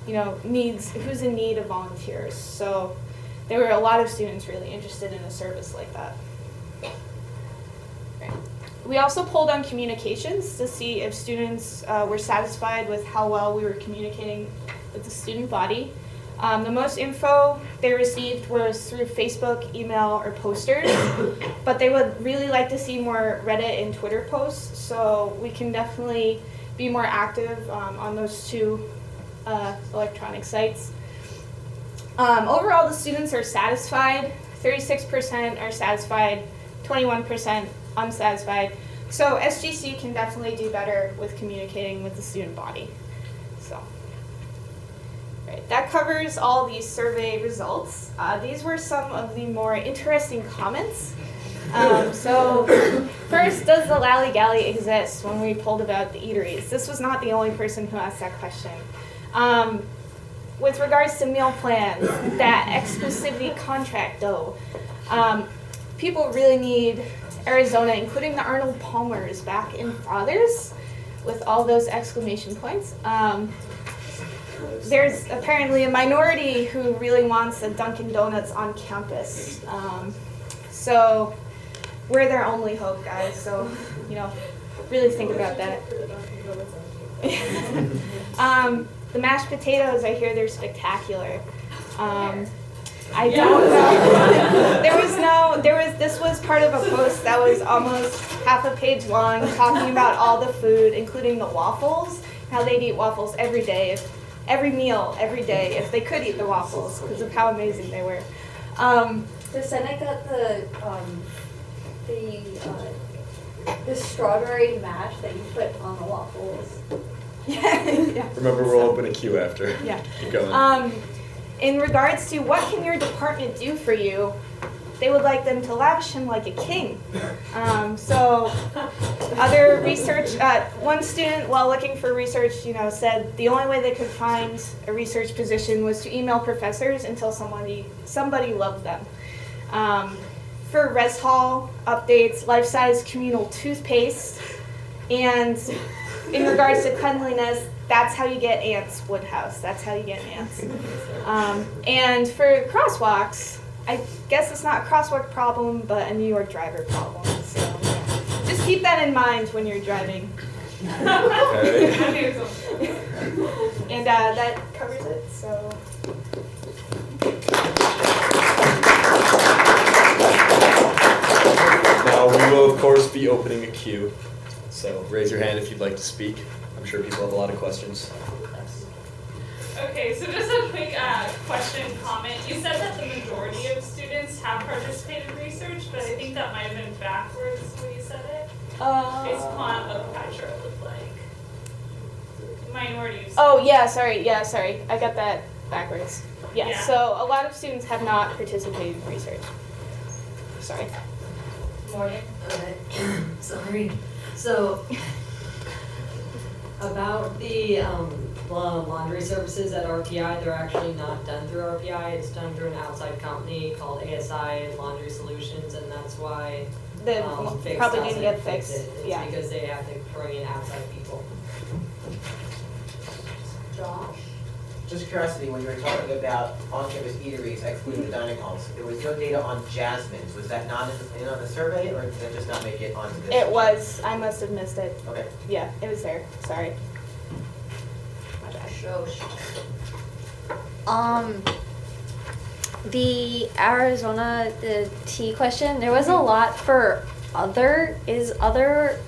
in need of volunteers. So there were a lot of students really interested in a service like that. Right. We also polled on communications to see if students were satisfied with how well we were communicating with the student body. The most info they received was through Facebook, email, or posters, but they would really like to see more Reddit and Twitter posts, so we can definitely be more active on those two electronic sites. Overall, the students are satisfied. 36% are satisfied, 21% unsatisfied. So SGC can definitely do better with communicating with the student body. So. Right, that covers all these survey results. These were some of the more interesting comments. So first, does the Lally Galley exist when we polled about the eateries? This was not the only person who asked that question. With regards to meal plans, that exclusivity contract though, people really need Arizona, including the Arnold Palmers, back in Fathers with all those exclamation points. There's apparently a minority who really wants a Dunkin' Donuts on campus. So we're their only hope, guys. So, really think about that. The mashed potatoes, I hear they're spectacular. I don't know. This was part of a post that was almost half a page long, talking about all the food, including the waffles, how they'd eat waffles every day. Every meal, every day, if they could eat the waffles, because of how amazing they were. The Senate got the strawberry mash that you put on the waffles. Yeah. Remember, we'll open a queue after. Yeah. Keep going. In regards to what can your department do for you, they would like them to lavish him like a king. So other research, one student while looking for research, said the only way they could find a research position was to email professors until somebody loved them. For Res Hall updates, life-size communal toothpaste, and in regards to cleanliness, that's how you get ants, Woodhouse. That's how you get ants. And for crosswalks, I guess it's not a crosswalk problem, but a New York driver problem. So yeah. Just keep that in mind when you're driving. Okay. And And that covers it, so. Now, we will of course be opening a queue, so raise your hand if you'd like to speak. I'm sure people have a lot of questions. Okay, so just a quick question, comment. You said that the majority of students have participated in research, but I think that might have been backwards when you said it. Based upon what the pie chart looked like. Minorities. Oh, yeah, sorry, I got that backwards. Yeah, Yeah. so a lot of students have not participated in research. Sorry. Morning. Okay. Sorry. So, about the laundry services at RPI, they're actually not done through RPI. It's done through an outside company called ASI Laundry Solutions, and that's why The Fix probably didn't doesn't get fix fixed. it. It's Yeah. because they have to bring in outside people. Josh? Just curiosity, when you were talking about on-campus eateries excluding the dining halls, there was no data on Jasmine's. Was that not in on the survey, or did that just not make it onto this? It was. I must have missed it. Okay. Yeah, it was there. Sorry. My bad. The Arizona, the T question, there was a lot for other. Is other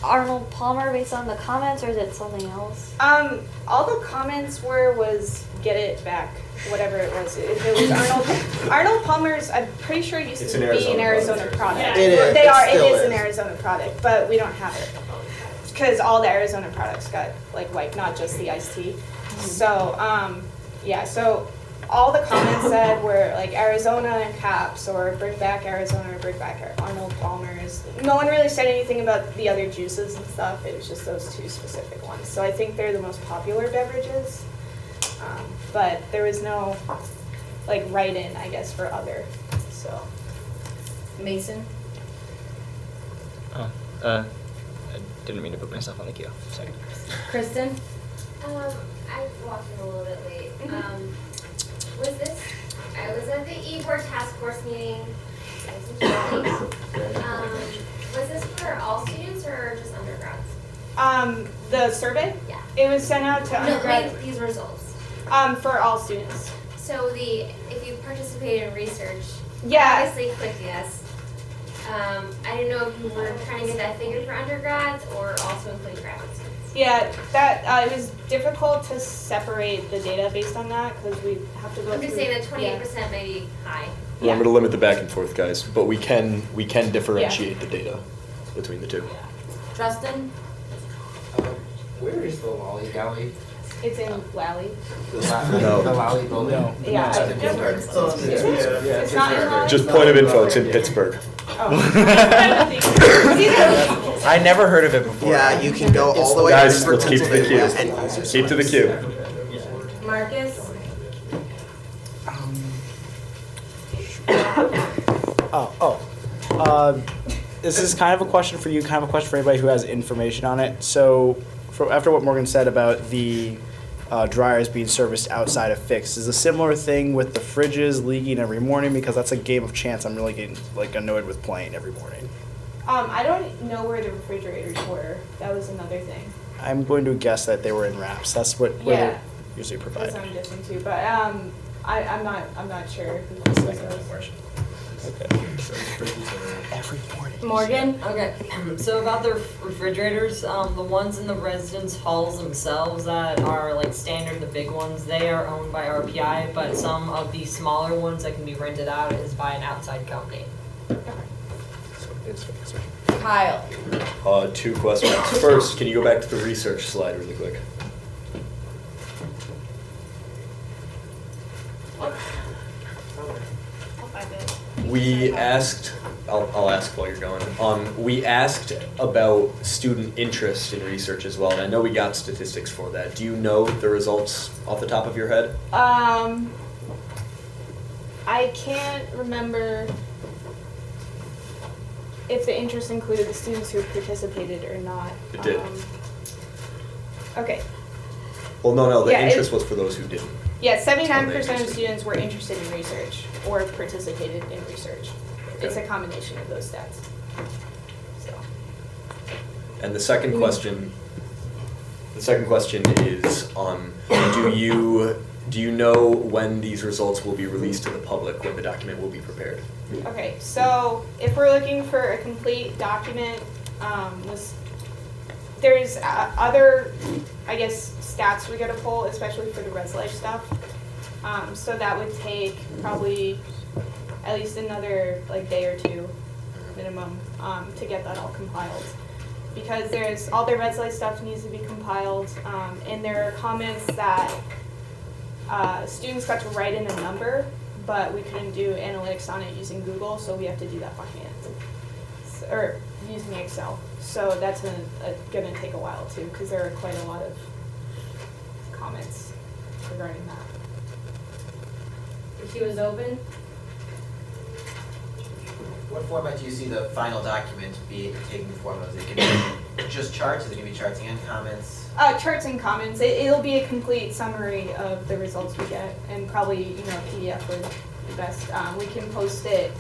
Arnold Palmer based on the comments, or is it something else? All the comments was get it back, whatever it was. If it was Arnold Palmer's, I'm pretty sure it used It's to an be an Arizona Arizona product. product. It is. They It are. It still is an is. Arizona product, but we don't have it because all the Arizona products got like wiped, not just the iced tea. So yeah. So all the comments said were like Arizona and Caps, or bring back Arizona, or bring back Arnold Palmer's. No one really said anything about the other juices and stuff. It was just those two specific ones. So I think they're the most popular beverages. But there was no like write-in, I guess, for other. So Mason? Oh, I didn't mean to put myself on the queue. Sorry. Kristen? I walked in a little bit late. Mm-hmm. I was at the e-board task force meeting. Was this for all students or just undergrads? The survey? Yeah. It was sent out to No, undergrad. these results. For all students. So if you participated in research, Yeah. obviously click yes. I didn't know if you were trying to get that figure for undergrads or also include graduate students. Yeah, that it was difficult to separate the data based on that because we have to go. I'm just through- saying that 28% may be high. Remember to limit the back and forth, guys, but we can differentiate the data between the two. Justin? Where is the Lolly Galley? It's in Lally. No. The Lolly building? No. Yeah. It's not in Lally. Just point of info, it's in Pittsburgh. I never heard of it before. Yeah, you can go all the way Guys, to let's keep to the queue. Pennsylvania and use your Keep to the slides. queue. Marcus? This is kind of a question for you, kind of a question for anybody who has information on it. So, after what Morgan said about the dryers being serviced outside of Fix, is a similar thing with the fridges leaking every morning? Because that's a game of chance I'm really getting like annoyed with playing every morning. I don't know where the refrigerators were. That was another thing. I'm going to guess that they were in wraps. That's what Yeah. they usually provide. That's what I'm guessing too. But I'm not sure who this was. Every morning. Morgan? Okay, so about the refrigerators, the ones in the residence halls themselves that are like standard, the big ones, they are owned by RPI, but some of the smaller ones that can be rented out is by an outside company. Kyle. 2 questions. First, can you go back to the research slide really quick? We asked, I'll ask while you're going. We asked about student interest in research as well, and I know we got statistics for that. Do you know the results off the top of your head? I can't remember if the interest included the students who participated or not. It did. Okay. Well, no, the Yeah, interest was for those who didn't. Yeah, 79% of interested. students were interested in research or participated in research. It's a Okay. combination of those stats. So. And the second question The second question is, do you know when these results will be released to the public, when the document will be prepared? Okay, so if we're looking for a complete document, there's other, I guess, stats we gotta pull, especially for the res life stuff. So that would take probably at least another day or two minimum to get that all compiled. Because there's all the res life stuff needs to be compiled, and there are comments that students got to write in a number, but we couldn't do analytics on it using Google, so we have to do that by hand, or using Excel. So that's gonna take a while too, because there are quite a lot of comments regarding that. The queue is open. What format do you see the final document be taking the form of? Is it gonna be just charts? Is it gonna be charts and comments? Charts and comments. It'll be a complete summary of the results we get, and probably PDF would be best. We can post it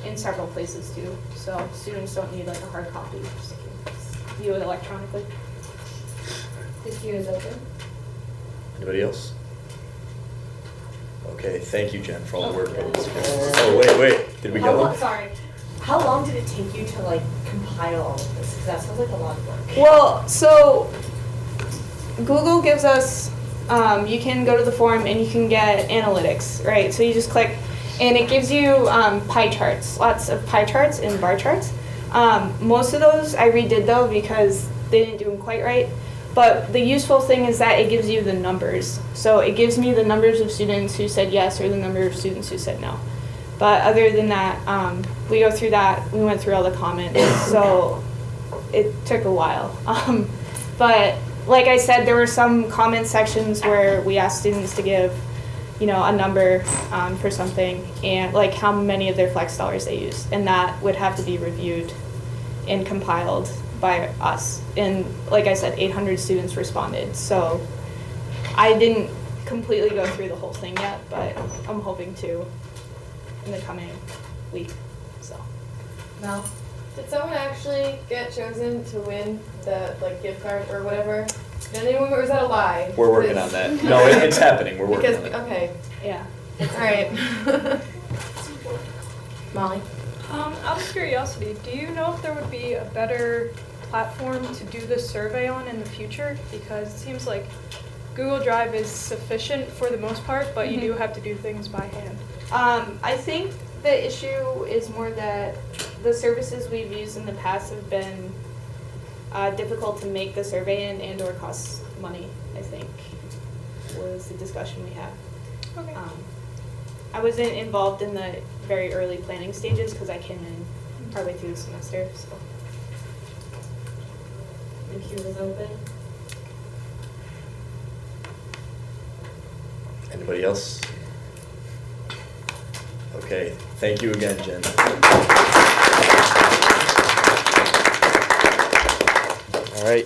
in several places too, so students don't need a hard copy. Just view it electronically. The queue is open. Anybody else? Okay, thank you, Jen, for all the work. Oh, wait, did we get one? Sorry. How long did it take you to compile all of this? Because that sounds like a lot of work. Well, so Google gives us, you can go to the forum and you can get analytics, right? So you just click, and it gives you pie charts, lots of pie charts and bar charts. Most of those I redid though because they didn't do them quite right. But the useful thing is that it gives you the numbers. So it gives me the numbers of students who said yes or the number of students who said no. But other than that, we go through that, we went through all the comments, so it took a while. But like I said, there were some comment sections where we asked students to give, a number for something, and how many of their flex dollars they used. And that would have to be reviewed and compiled by us. And like I said, 800 students responded. So I didn't completely go through the whole thing yet, but I'm hoping to in the coming week. So. No. Did someone actually get chosen to win the gift card or whatever? Did anyone, or was that a lie? We're working on that. No, it's happening. We're working on it. Okay. Yeah. All right. Molly? Out of curiosity, do you know if there would be a better platform to do this survey on in the future? Because it seems like Google Drive is sufficient for the most part, but you do have to do things by hand. I think the issue is more that the services we've used in the past have been difficult to make the survey in and or cost money, I think, was the discussion we had. Okay. I wasn't involved in the very early planning stages because I came in partway through the semester. So. The queue is open. Anybody else? Okay, thank you again, Jen. All right,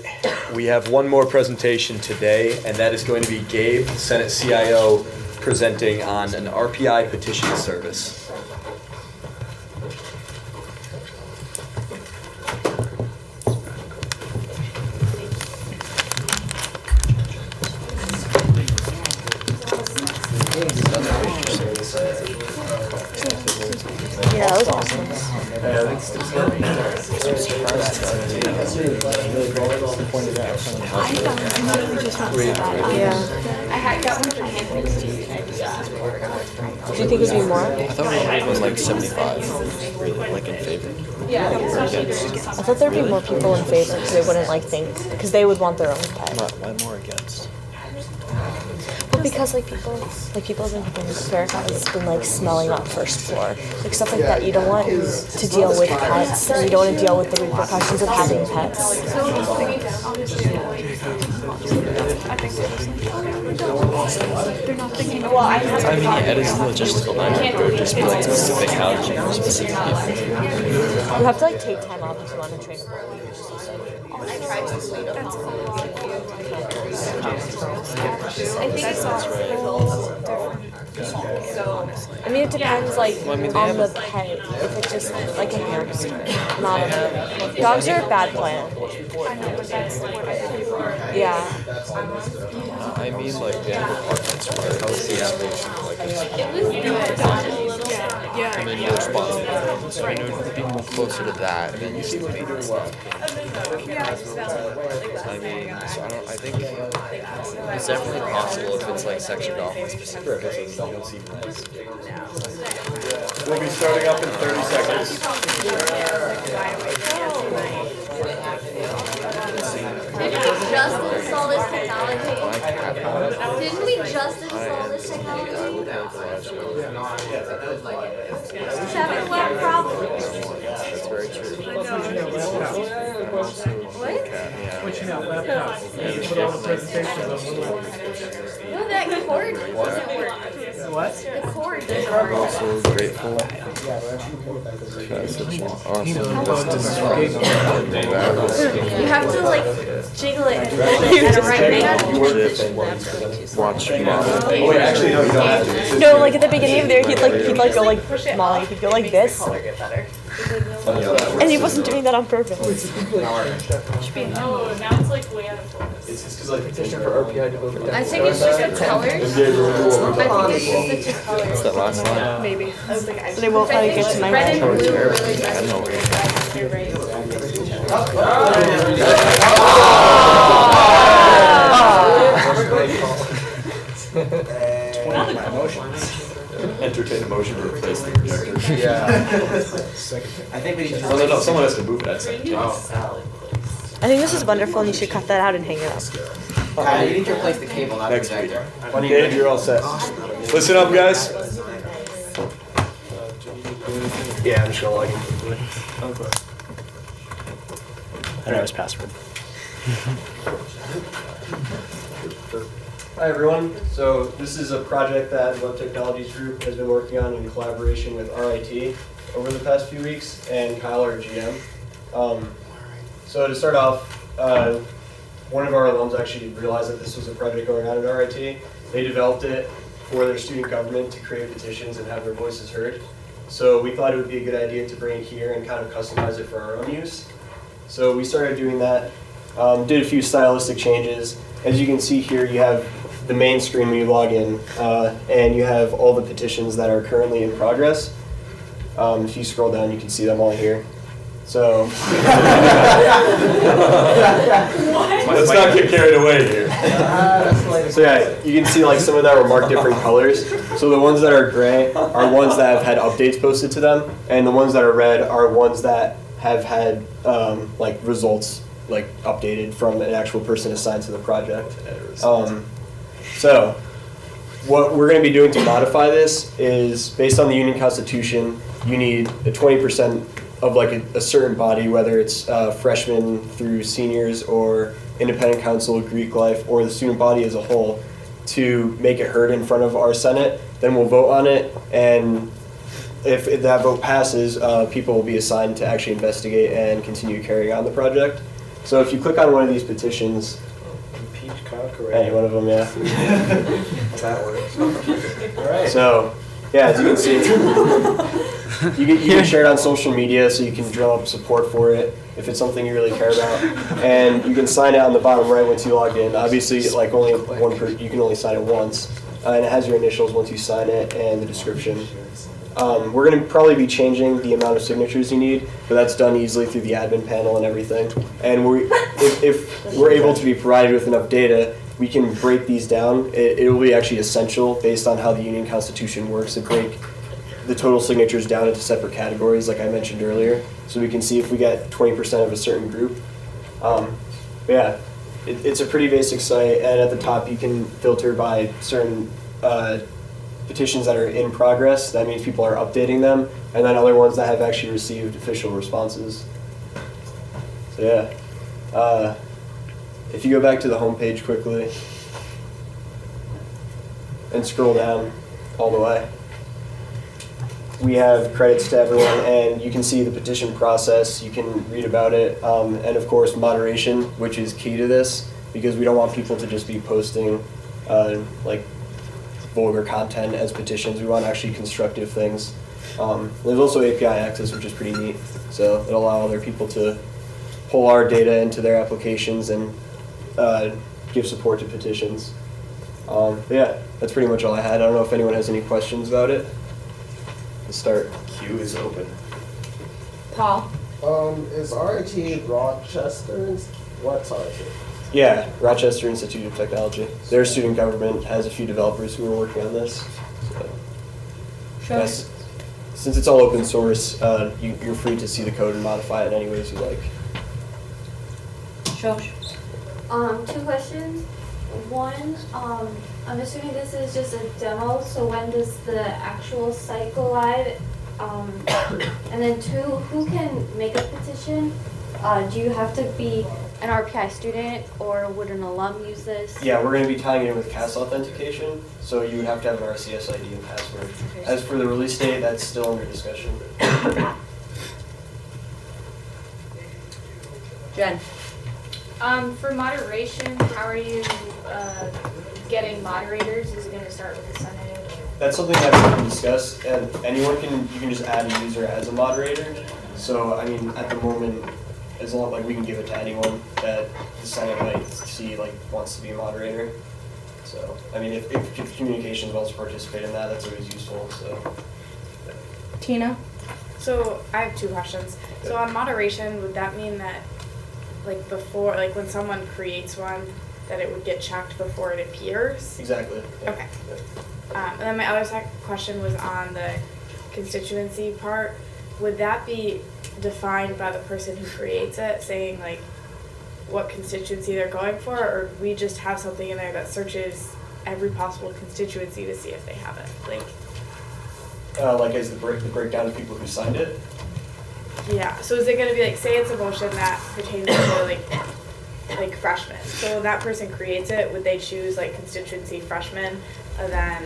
we have one more presentation today, and that is going to be Gabe, Senate CIO, presenting on an RPI petition service. Yeah, that was awesome. Yeah. I had got one for campus. Do you think it would be more? I thought it was 75, really, in favor. Yeah. I thought there'd be more people in favor because they wouldn't think, because they would want their own pay. Why more against? Well, because people have been complaining that Fair has been smelling up first floor, stuff like that. You don't want to deal with pets, and you don't want to deal with the repercussions of having pets. I mean, yeah, it is a logistical nightmare. There would just be specific housing for specific people. You have to take time off if you want to train a bully. I think it's all different. So, I mean, it depends, like, Well, I mean, they on have the a- pet. If it's just like a hamster, not a dogs are a bad plan. Yeah. I mean, like, they have apartments where association, like, and then you're responsible for them. So, I mean, it would be more closer to that than just the maintenance stuff. I mean, so I think it's definitely possible if it's, like, sectioned off in specific purposes, you don't see plans. We'll be starting up in 30 seconds. Didn't we just install this technology? Didn't we just install this technology? It's having a lot of problems. That's very true. No, that cord doesn't work. What? The cord I'm doesn't work. also grateful. That's such an awesome You have to like jiggle it and hold it at a right angle. Watch Oh, wait, actually, no, you don't have to. It's just No, like at the beginning of there, he'd like go like Molly, he'd go like this, and he wasn't doing that on purpose. Oh, now it's like way out of focus. It's just because, like, petition for RPI development. I think it's just the colors. I think it's just the two colors. What's that last line? Maybe. They won't let it get to my Red and blue are really I don't know. You're right. Entertain a motion to replace the projector. Yeah. I think we need to. No, someone has to move it, I'd say. I think this is wonderful, and you should cut that out and hang it up. You need to replace the cable, not the Next week. projector. Okay, you're all set. Listen up, guys. Yeah, I'm just gonna log in quickly. I don't know his password. Hi everyone, so this is a project that Web Technologies Group has been working on in collaboration with RIT over the past few weeks, and Kyle, our GM. So to start off, one of our alums actually realized that this was a project going on at RIT. They developed it for their student government to create petitions and have their voices heard. So we thought it would be a good idea to bring it here and kind of customize it for our own use. So we started doing that, did a few stylistic changes. As you can see here, you have the main screen when you log in, and you have all the petitions that are currently in progress. If you scroll down, you can see them all here. So let's not get carried away here. So yeah, you can see like some of that were marked different colors. So the ones that are gray are ones that have had updates posted to them, and the ones that are red are ones that have had like results like updated from an actual person assigned to the project. So what we're going to be doing to modify this is based on the Union Constitution, you need a 20% of like a certain body, whether it's freshmen through seniors or independent council, Greek life, or the student body as a whole, to make it heard in front of our Senate. Then we'll vote on it, and if that vote passes, people will be assigned to actually investigate and continue carrying on the project. So if you click on one of these petitions, any one of them, yeah. That works. All right. So, yeah, as you can see, you can share it on social media so you can drum up support for it if it's something you really care about. And you can sign it on the bottom right once you log in. Obviously, like only one you can only sign it once. And it has your initials once you sign it and the description. We're going to probably be changing the amount of signatures you need, but that's done easily through the admin panel and everything. And if we're able to be provided with enough data, we can break these down. It will be actually essential based on how the Union Constitution works to break the total signatures down into separate categories, like I mentioned earlier, so we can see if we get 20% of a certain group. Yeah, it's a pretty basic site, and at the top you can filter by certain petitions that are in progress. That means people are updating them, and then other ones that have actually received official responses. So yeah, if you go back to the homepage quickly and scroll down all the way, we have credits to everyone, and you can see the petition process. You can read about it, and of course moderation, which is key to this, because we don't want people to just be posting like vulgar content as petitions. We want actually constructive things. There's also API access, which is pretty neat. So it'll allow other people to pull our data into their applications and give support to petitions. But yeah, that's pretty much all I had. I don't know if anyone has any questions about it. Let's start. Queue is open. Paul? Is RIT Rochester? What's RIT? Yeah, Rochester Institute of Technology. Their student government has a few developers who are working on this. So. Sure. Yes, since it's all open source, you're free to see the code and modify it in any ways you like. Josh? 2 questions. One, I'm assuming this is just a demo, so when does the actual site go live? And then 2, who can make a petition? Do you have to be an RPI student, or would an alum use this? Yeah, we're going to be tying it in with CAS authentication, so you would have to have an RCS ID and password. As for the release date, that's still under discussion. Jen? For moderation, how are you getting moderators? Is it going to start with the Senate? That's something that we can discuss, and you can just add a user as a moderator. So, I mean, at the moment, as long we can give it to anyone that the Senate might see wants to be a moderator. So, I mean, if communications wants to participate in that, that's always useful. So, Tina? So I have 2 questions. So on moderation, would that mean that before, when someone creates one, that it would get checked before it appears? Exactly. Yeah. Okay. And then my other question was on the constituency part. Would that be defined by the person who creates it, saying what constituency they're going for, or do we just have something in there that searches every possible constituency to see if they have it? As the breakdown of people who signed it? Yeah, so is it going to be say it's a motion that pertains to freshmen, so when that person creates it, would they choose constituency freshmen, and then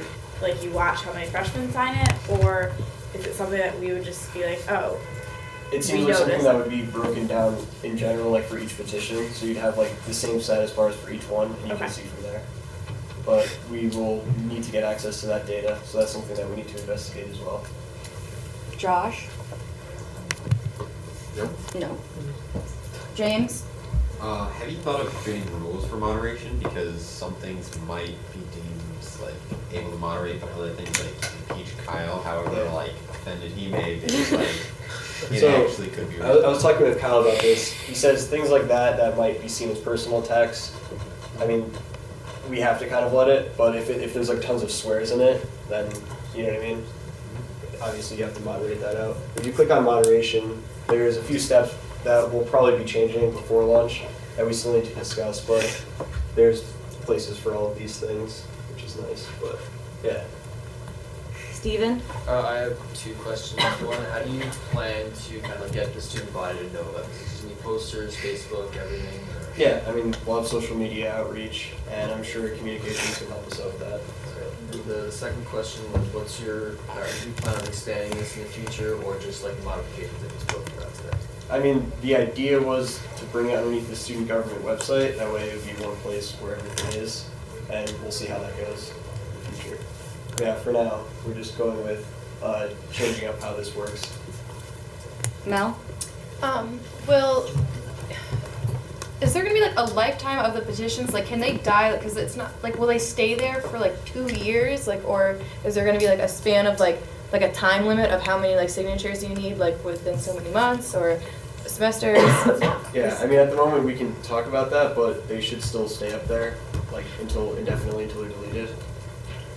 you watch how many freshmen sign it, or is it something that we would just be oh, it seems like something that would be broken down in general for each petition, so you'd have the same status bars for each one, and you can see from there. But we will need to get access to that data, so that's something that we need to investigate as well. Josh? No. James? Have you thought of creating rules for moderation? Because some things might be deemed able to moderate, but other things impeach Kyle, however offended he may be, it actually could be. I was talking with Kyle about this. He says things like that might be seen as personal attacks. I mean, we have to kind of let it, but if there's tons of swears in it, then you know what I mean? Obviously you have to moderate that out. If you click on moderation, there's a few steps that will probably be changing before launch that we still need to discuss, but there's places for all of these things, which is nice, but yeah. Steven? I have 2 questions. One, how do you plan to kind of get the student body to know about this? Is any posters, Facebook, everything? Or? Yeah, I mean, we'll have social media outreach, and I'm sure communications can help us out with that. The second question was, do you plan on expanding this in the future, or just modifications that you spoke about today? I mean, the idea was to bring it underneath the student government website. That way it would be one place where everything is, and we'll see how that goes in the future. Yeah, for now, we're just going with changing up how this works. Mel? Is there gonna be a lifetime of the petitions? Can they die? Because it's not will they stay there for 2 years? Or is there gonna be a span of a time limit of how many signatures you need within so many months or semesters? Yeah, I mean at the moment we can talk about that, but they should still stay up there indefinitely until they're deleted.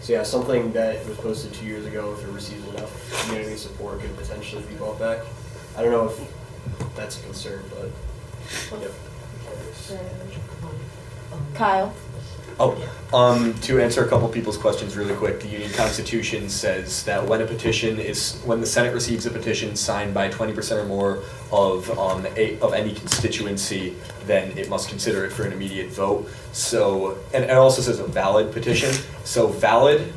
So yeah, something that was posted 2 years ago, if it receives enough community support, could potentially be brought back. I don't know if that's a concern, but yep. Kyle? To answer a couple people's questions really quick, the Union Constitution says that when the Senate receives a petition signed by 20% or more of any constituency, then it must consider it for an immediate vote. So, and it also says a valid petition. So valid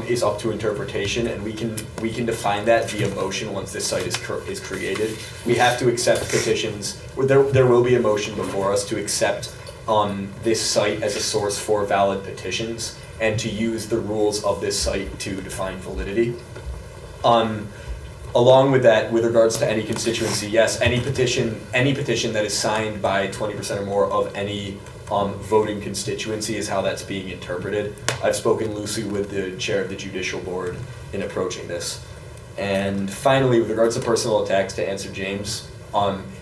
is up to interpretation, and we can define that via motion once this site is created. We have to accept petitions. There will be a motion before us to accept this site as a source for valid petitions and to use the rules of this site to define validity. Along with that, with regards to any constituency, yes, any petition that is signed by 20% or more of any voting constituency is how that's being interpreted. I've spoken loosely with the chair of the judicial board in approaching this. And finally, with regards to personal attacks, to answer James,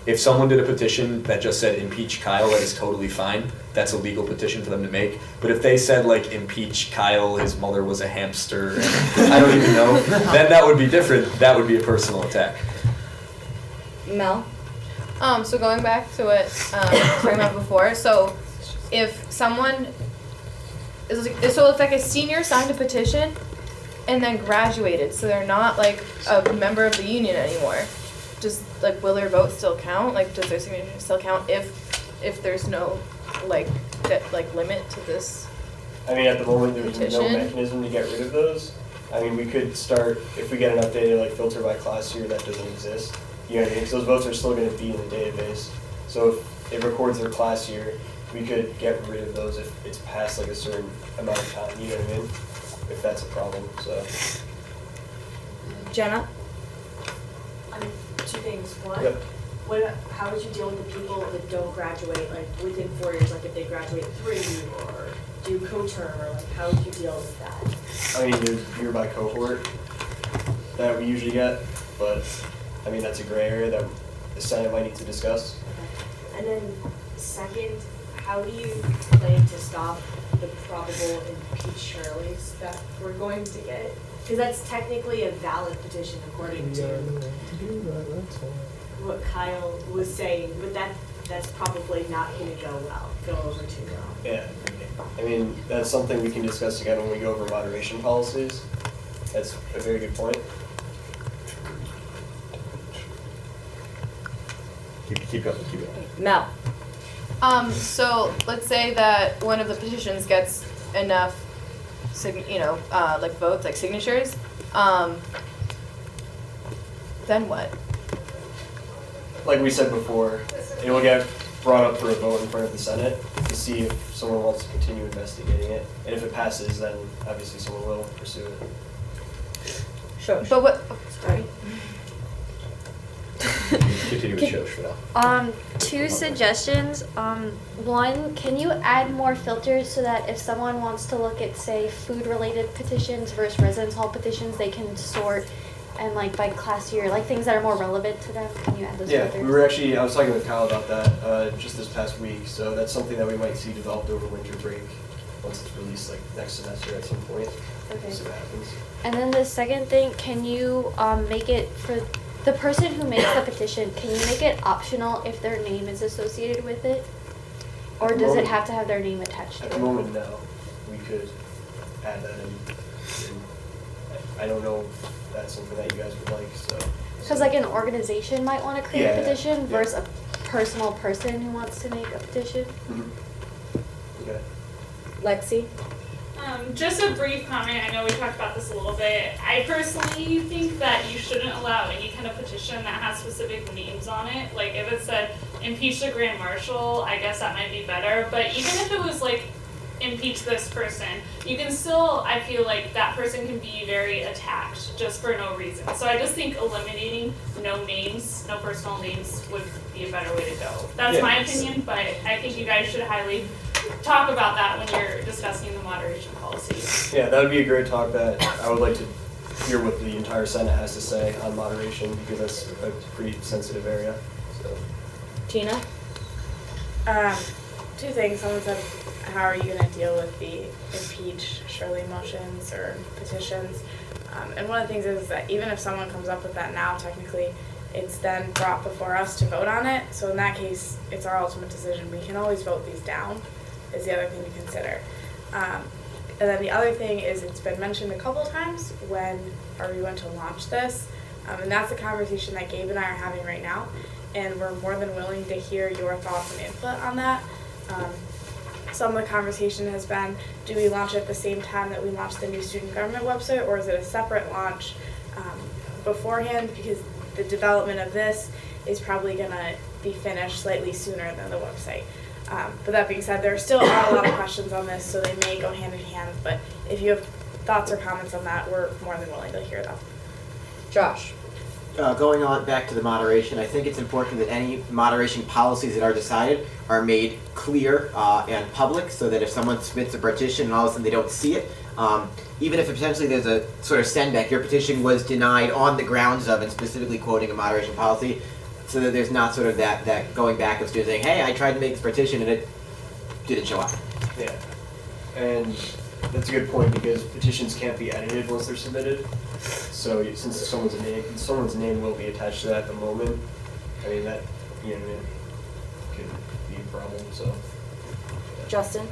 if someone did a petition that just said impeach Kyle, that is totally fine. That's a legal petition for them to make. But if they said like impeach Kyle, his mother was a hamster, and I don't even know, then that would be different. That would be a personal attack. Mel? So going back to what I was talking about before, so if someone so if like a senior signed a petition and then graduated, so they're not like a member of the union anymore, just like will their vote still count? Like does their signature still count if there's no like limit to this? I mean, at the moment, there's no petition? mechanism to get rid of those. I mean, we could start, if we get an updated like filter by class year, that doesn't exist. You know what I mean? Because those votes are still going to be in the database. So if it records their class year, we could get rid of those if it's past like a certain amount of time. You know what I mean? If that's a problem. So. Jenna? Two things. One, Yep. how would you deal with the people that don't graduate, like within 4 years, like if they graduate 3 or do co-term, or like how would you deal with that? I mean, there's year by cohort that we usually get, but I mean, that's a gray area that the Senate might need to discuss. And then second, how do you plan to stop the probable impeach Shirleys that we're going to get? Because that's technically a valid petition according to what Kyle was saying, but that's probably not going to go over too well. Yeah. I mean, that's something we can discuss again when we go over moderation policies. That's a very good point. Keep going. Mel? So let's say that one of the petitions gets enough, like votes, like signatures. Then what? Like we said before, it will get brought up for a vote in front of the Senate to see if someone wants to continue investigating it. And if it passes, then obviously someone will pursue it. Sure. But what? Sorry. Continue with Shosh for now. Two suggestions. One, can you add more filters so that if someone wants to look at, say, food-related petitions versus residence hall petitions, they can sort and like by class year, like things that are more relevant to them? Can you add those filters? Yeah, I was talking with Kyle about that just this past week. So that's something that we might see developed over winter break once it's released like next semester at some point. Okay. We'll see what happens. And then the second thing, can you make it for the person who makes the petition, can you make it optional if their name is associated with it? Or does it have to have their name attached to it? At the moment, no. We could add that in. I don't know if that's something that you guys would like, so. Because like an organization might want to create a Yeah, petition yeah. versus a personal person who wants to make a petition. Okay. Lexi? Just a brief comment, I know we talked about this a little bit. I personally think that you shouldn't allow any kind of petition that has specific names on it. Like if it said impeach the Grand Marshal, I guess that might be better. But even if it was like impeach this person, you can still, I feel like that person can be very attacked just for no reason. So I just think eliminating no names, no personal names would be a better way to go. That's my opinion, but I think you guys should highly talk about that when you're discussing the moderation policy. Yeah, that would be a great talk that I would like to hear what the entire Senate has to say on moderation because that's a pretty sensitive area. So. Tina? Two things. Someone said, how are you going to deal with the impeach Shirley motions or petitions? And one of the things is that even if someone comes up with that now, technically, it's then brought before us to vote on it. So in that case, it's our ultimate decision. We can always vote these down, is the other thing to consider. And then the other thing is it's been mentioned a couple times when we went to launch this. And that's the conversation that Gabe and I are having right now. And we're more than willing to hear your thoughts and input on that. Some of the conversation has been, do we launch at the same time that we launch the new student government website, or is it a separate launch beforehand? Because the development of this is probably going to be finished slightly sooner than the website. But that being said, there still are a lot of questions on this, so they may go hand in hand. But if you have thoughts or comments on that, we're more than willing to hear them. Josh. Going on back to the moderation, I think it's important that any moderation policies that are decided are made clear and public, so that if someone submits a petition and all of a sudden they don't see it, even if potentially there's a sort of send back, your petition was denied on the grounds of, and specifically quoting a moderation policy, so that there's not sort of that going back of students saying, hey, I tried to make this petition and it didn't show up. Yeah, and that's a good point because petitions can't be edited once they're submitted. So since someone's name will be attached to that at the moment, I mean that, you know, could be a problem. So. Justin?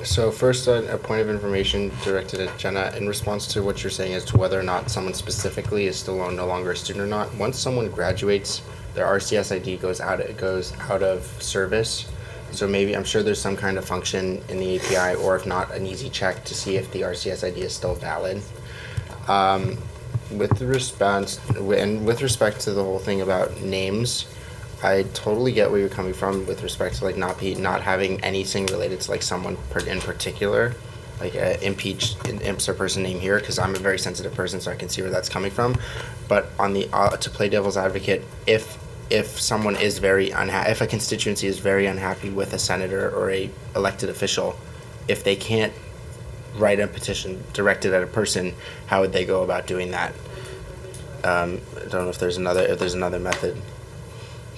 So first, a point of information directed at Jenna in response to what you're saying as to whether or not someone specifically is still no longer a student or not. Once someone graduates, their RCS ID goes out of service. So maybe, I'm sure there's some kind of function in the API, or if not, an easy check to see if the RCS ID is still valid. With respect to the whole thing about names, I totally get where you're coming from with respect to like not having anything related to like someone in particular, like imps a person name here, because I'm a very sensitive person, so I can see where that's coming from. But on the to play devil's advocate, if someone is very unhappy, if a constituency is very unhappy with a senator or a elected official, if they can't write a petition directed at a person, how would they go about doing that? I don't know if there's another method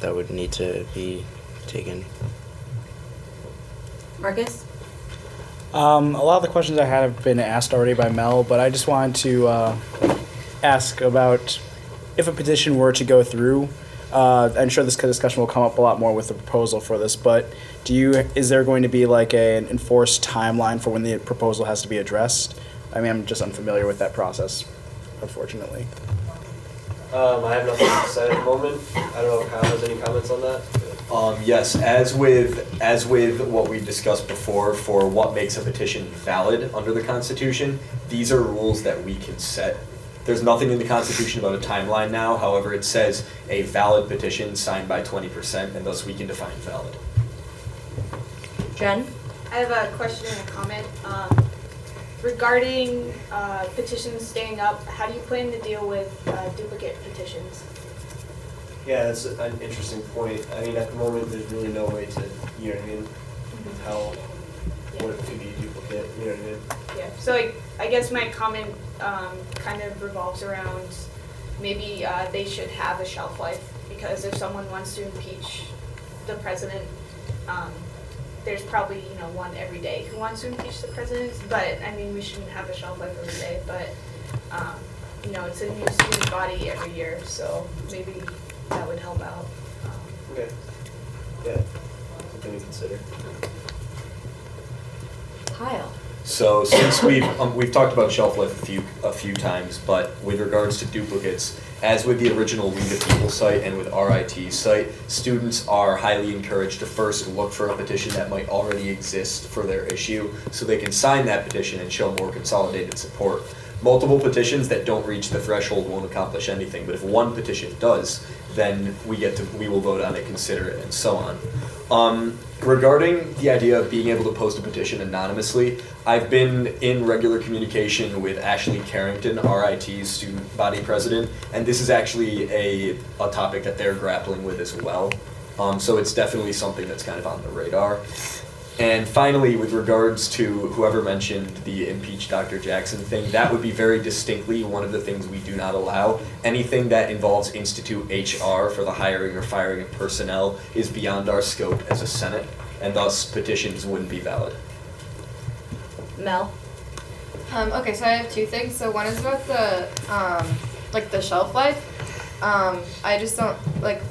that would need to be taken. Marcus? A lot of the questions I had have been asked already by Mel, but I just wanted to ask about if a petition were to go through. I'm sure this discussion will come up a lot more with the proposal for this, but is there going to be like an enforced timeline for when the proposal has to be addressed? I mean, I'm just unfamiliar with that process, unfortunately. I have nothing to say at the moment. I don't know if Kyle has any comments on that. Yes, as with what we discussed before for what makes a petition valid under the Constitution, these are rules that we can set. There's nothing in the Constitution about a timeline now, however, it says a valid petition signed by 20%, and thus we can define valid. Jen? I have a question and a comment. Regarding petitions staying up, how do you plan to deal with duplicate petitions? Yeah, that's an interesting point. I mean, at the moment, there's really no way to, you know what I mean, tell what could be a duplicate, you know what I mean? Yeah, so I guess my comment kind of revolves around maybe they should have a shelf life, because if someone wants to impeach the president, there's probably, one every day who wants to impeach the president, but I mean, we shouldn't have a shelf life every day, but it's a new student body every year, so maybe that would help out. Okay. Yeah, something to consider. Kyle. So since we've talked about shelf life a few times, but with regards to duplicates, as with the original We the People site and with RIT's site, students are highly encouraged to first look for a petition that might already exist for their issue, so they can sign that petition and show more consolidated support. Multiple petitions that don't reach the threshold won't accomplish anything, but if one petition does, then we will vote on it, consider it, and so on. Regarding the idea of being able to post a petition anonymously, I've been in regular communication with Ashley Carrington, RIT's student body president, and this is actually a topic that they're grappling with as well. So it's definitely something that's kind of on the radar. And finally, with regards to whoever mentioned the impeach Dr. Jackson thing, that would be very distinctly one of the things we do not allow. Anything that involves Institute HR for the hiring or firing of personnel is beyond our scope as a Senate, and thus petitions wouldn't be valid. Mel? Okay, so I have two things. So one is about the shelf life. I just don't,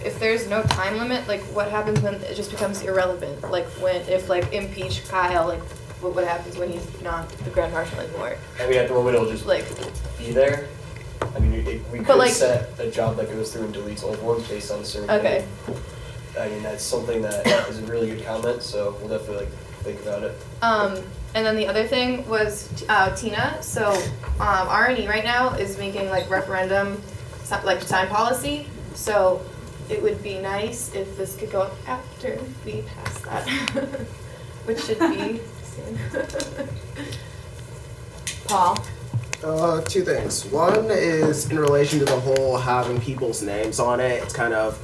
if there's no time limit, what happens when it just becomes irrelevant? If impeach Kyle, what happens when he's not the Grand Marshal anymore? I mean, at the moment, it'll just be there. I mean, we could set a job that goes through and deletes old ones based on a certain Okay. thing. I mean, that's something that is a really good comment, so we'll definitely think about it. And then the other thing was Tina. So RNE right now is making referendum time policy. So it would be nice if this could go up after we pass that, which should be soon. Paul? Two things. One is in relation to the whole having people's names on it. It's kind of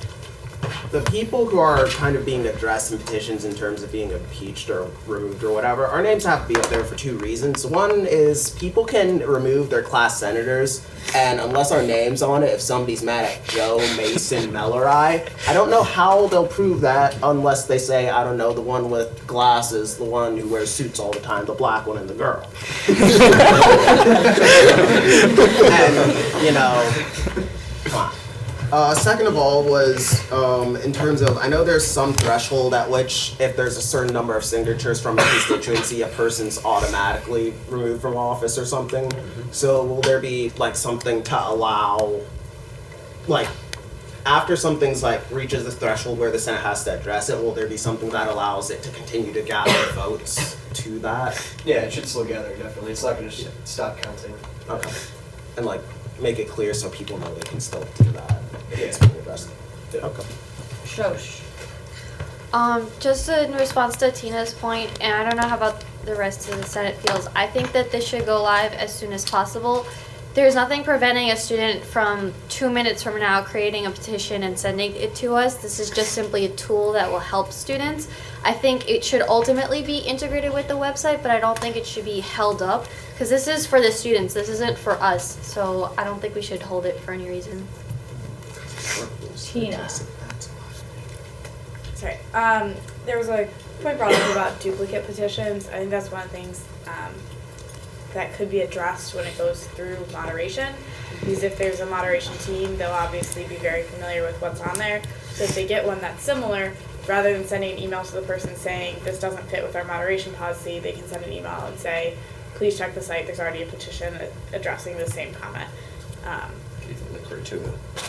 the people who are kind of being addressed in petitions in terms of being impeached or removed or whatever. Our names have to be up there for two reasons. One is people can remove their class senators, and unless our name's on it, if somebody's mad at Joe, Mason, Mel, or I don't know how they'll prove that unless they say, I don't know, the one with glasses, the one who wears suits all the time, the black one, and the girl. And, you know, come on. Second of all was, in terms of, I know there's some threshold at which if there's a certain number of signatures from a constituency, a person's automatically removed from office or something. So will there be like something to allow, like, after something's like reaches the threshold where the Senate has to address it, will there be something that allows it to continue to gather votes to that? Yeah, it should still gather, definitely. It's not gonna stop counting. Okay. And like, make it clear so people know they can still do that. If it's being addressed. Okay. Shosh. Just in response to Tina's point, and I don't know how about the rest of the Senate feels, I think that this should go live as soon as possible. There's nothing preventing a student from 2 minutes from now creating a petition and sending it to us. This is just simply a tool that will help students. I think it should ultimately be integrated with the website, but I don't think it should be held up, because this is for the students, this isn't for us, so I don't think we should hold it for any reason. Tina. Sorry. There was a point brought up about duplicate petitions. I think that's one of the things that could be addressed when it goes through moderation. Because if there's a moderation team, they'll obviously be very familiar with what's on there. So if they get one that's similar, rather than sending an email to the person saying this doesn't fit with our moderation policy, they can send an email and say, please check the site. There's already a petition addressing the same comment.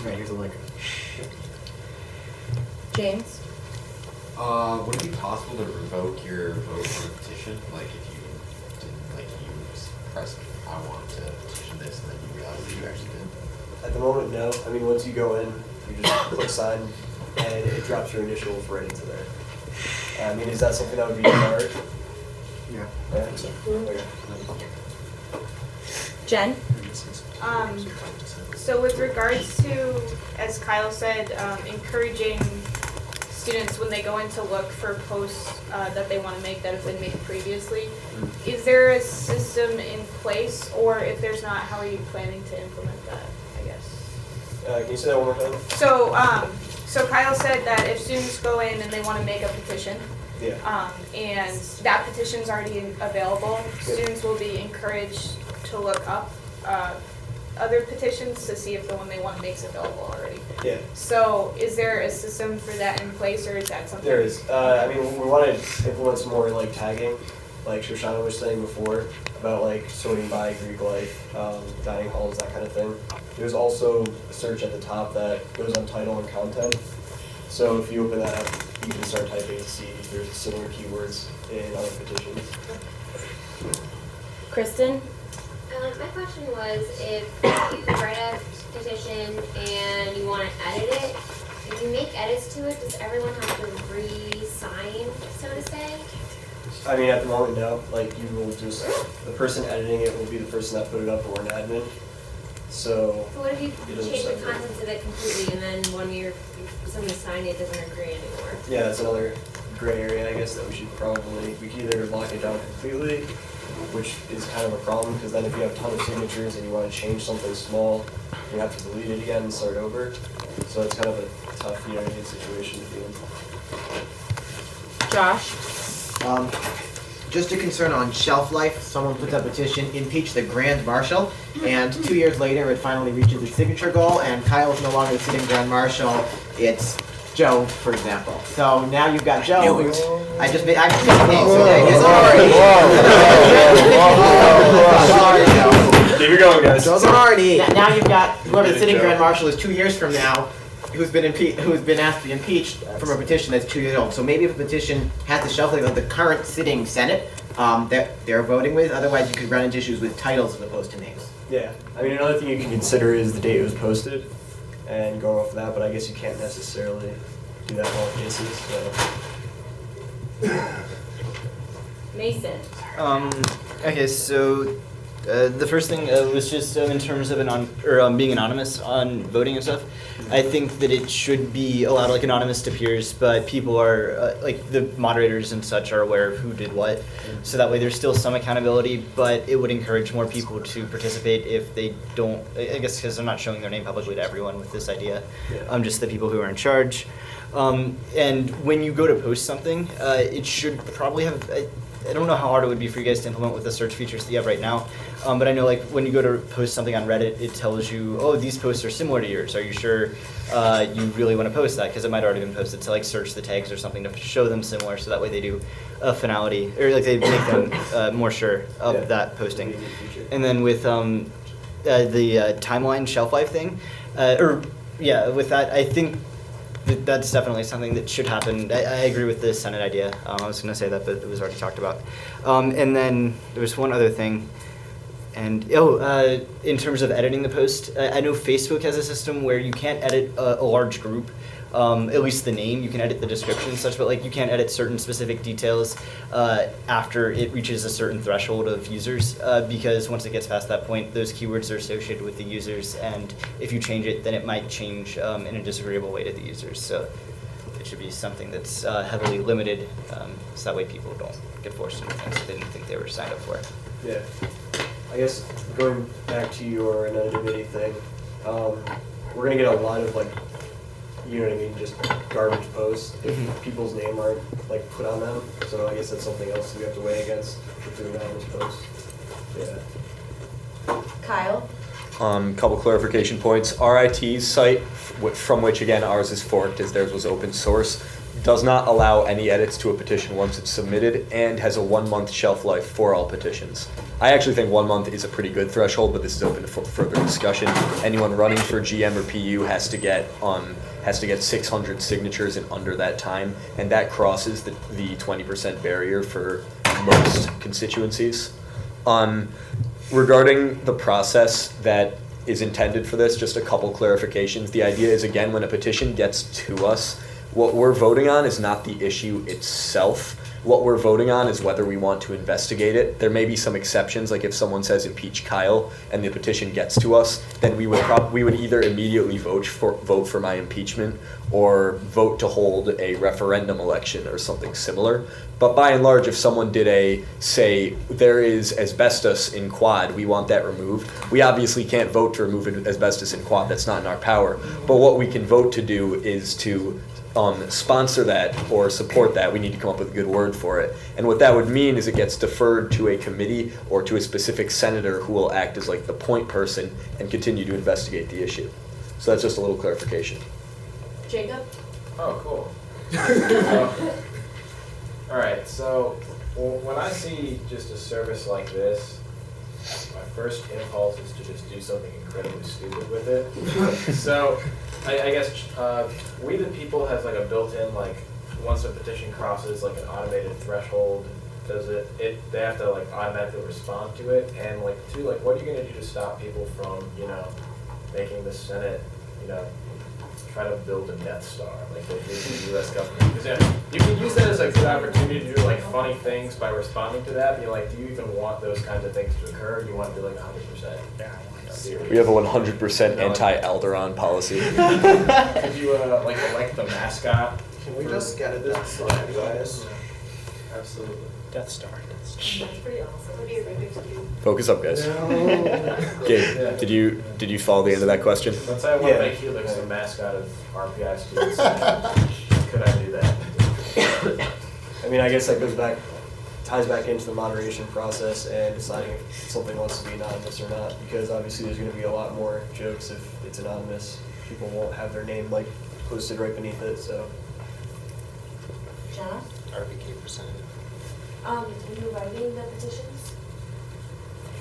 Right, here's the link. James? Would it be possible to revoke your vote on a petition? Like if you didn't, like you pressed, I want to petition this, and then you realized that you actually did? At the moment, no. I mean, once you go in, you just click sign, and it drops your initials right into there. I mean, is that something that would be hard? Yeah. I think so. Okay. Jen? So with regards to, as Kyle said, encouraging students when they go in to look for posts that they want to make that have been made previously, is there a system in place, or if there's not, how are you planning to implement that, I guess? Can you say that one more time? So Kyle said that if students go in and they want to make a petition, yeah. And that petition's already available, students will be encouraged to look up other petitions to see if the one they want makes available already. Yeah. So is there a system for that in place, or is that something? There is. I mean, we want to implement some more like tagging, like Shoshana was saying before, about like sorting by Greek life, dining halls, that kind of thing. There's also a search at the top that goes on title and content. So if you open that up, you can start typing to see if there's similar keywords in other petitions. Kristen? My question was, if you write a petition and you want to edit it, if you make edits to it, does everyone have to re-sign, so to say? I mean, at the moment, no. Like, you will just, the person editing it will be the person that put it up or an admin. So. But what if you it doesn't change the separate. contents of it completely, and then when somebody signed it doesn't agree anymore? Yeah, that's another gray area, I guess, that we should probably, we can either lock it down completely, which is kind of a problem, because then if you have a ton of signatures and you want to change something small, you have to delete it again and start over. So it's kind of a tough, situation to be in. Josh? Just a concern on shelf life. Someone puts up a petition, impeach the Grand Marshal, and 2 years later it finally reaches its signature goal, and Kyle's no longer the sitting Grand Marshal. It's Joe, for example. So now you've got Joe. I just made names. Keep it going, guys. Joe's already. Now you've got whoever the sitting Grand Marshal is 2 years from now, who's been asked to be impeached from a petition that's 2 years old. So maybe if a petition has the shelf life of the current sitting Senate that they're voting with, otherwise you could run into issues with titles as opposed to names. Yeah, I mean, another thing you can consider is the date it was posted. and go off of that, but I guess you can't necessarily do that in all cases, so. Mason. Okay, so the first thing was just in terms of being anonymous on voting and stuff. I think that it should be allowed like anonymous to peers, but people are like the moderators and such are aware of who did what, so that way there's still some accountability. But it would encourage more people to participate if they don't. I guess because I'm not showing their name publicly to everyone with this idea. Just the people who are in charge. And when you go to post something, it should probably have. I don't know how hard it would be for you guys to implement with the search features that you have right now, but I know like when you go to post something on Reddit, it tells you, oh, these posts are similar to yours. Are you sure you really want to post that? Because it might already been posted. So like search the tags or something to show them similar, so that way they do a finality, or like they make them more sure of that posting. And then with the timeline shelf life thing, with that, I think that's definitely something that should happen. I agree with the Senate idea. I was going to say that, but it was already talked about. And then there was one other thing. And in terms of editing the post, I know Facebook has a system where you can't edit a large group, at least the name. You can edit the description and such, but like you can't edit certain specific details after it reaches a certain threshold of users, because once it gets past that point, those keywords are associated with the users, and if you change it, then it might change in a disagreeable way to the users. So it should be something that's heavily limited, so that way people don't get forced into things that they didn't think they were signed up for. Yeah. I guess going back to your anonymity thing, we're gonna get a lot of like, you know what I mean, just garbage posts if people's name aren't like put on them. So I guess that's something else we have to weigh against if doing anonymous posts. Yeah. Kyle. Couple clarification points. RIT's site, from which again ours is forked as theirs was open source, does not allow any edits to a petition once it's submitted and has a 1 month shelf life for all petitions. I actually think 1 month is a pretty good threshold, but this is open for further discussion. Anyone running for GM or PU has to get 600 signatures in under that time, and that crosses the 20% barrier for most constituencies. Regarding the process that is intended for this, just a couple clarifications. The idea is, again, when a petition gets to us, what we're voting on is not the issue itself. What we're voting on is whether we want to investigate it. There may be some exceptions, like if someone says impeach Kyle and the petition gets to us, then we would either immediately vote for my impeachment or vote to hold a referendum election or something similar. But by and large, if someone did say there is asbestos in Quad, we want that removed, we obviously can't vote to remove asbestos in Quad. That's not in our power. But what we can vote to do is to sponsor that or support that. We need to come up with a good word for it. And what that would mean is it gets deferred to a committee or to a specific senator who will act as like the point person and continue to investigate the issue. So that's just a little clarification. Jacob. Oh, cool. All right, so when I see just a service like this, my first impulse is to just do something incredibly stupid with it. So I guess We the People has like a built-in, like once a petition crosses like an automated threshold, they have to like automatically respond to it, and like two, like what are you gonna do to stop people from, making the Senate, try to build a Death Star like they did in the U.S. government? Because you can use that as a good opportunity to do like funny things by responding to that. Be like, do you even want those kinds of things to occur? Do you want to be like 100%? Serious? We have a 100% anti-Alderaan policy. Could you elect the mascot? Can we just get a Death Star, guys? Absolutely. Death Star. That's pretty awesome. That'd be a Rubik's Cube. Focus up, guys. Gabe, did you follow the end of that question? Let's say I want to make Helix the mascot of RPI students. Could I do that? I mean, I guess that ties back into the moderation process and deciding if something wants to be anonymous or not, because obviously there's going to be a lot more jokes if it's anonymous. People won't have their name posted right beneath it, so. Jenna? RPK representative. When you're writing the petitions,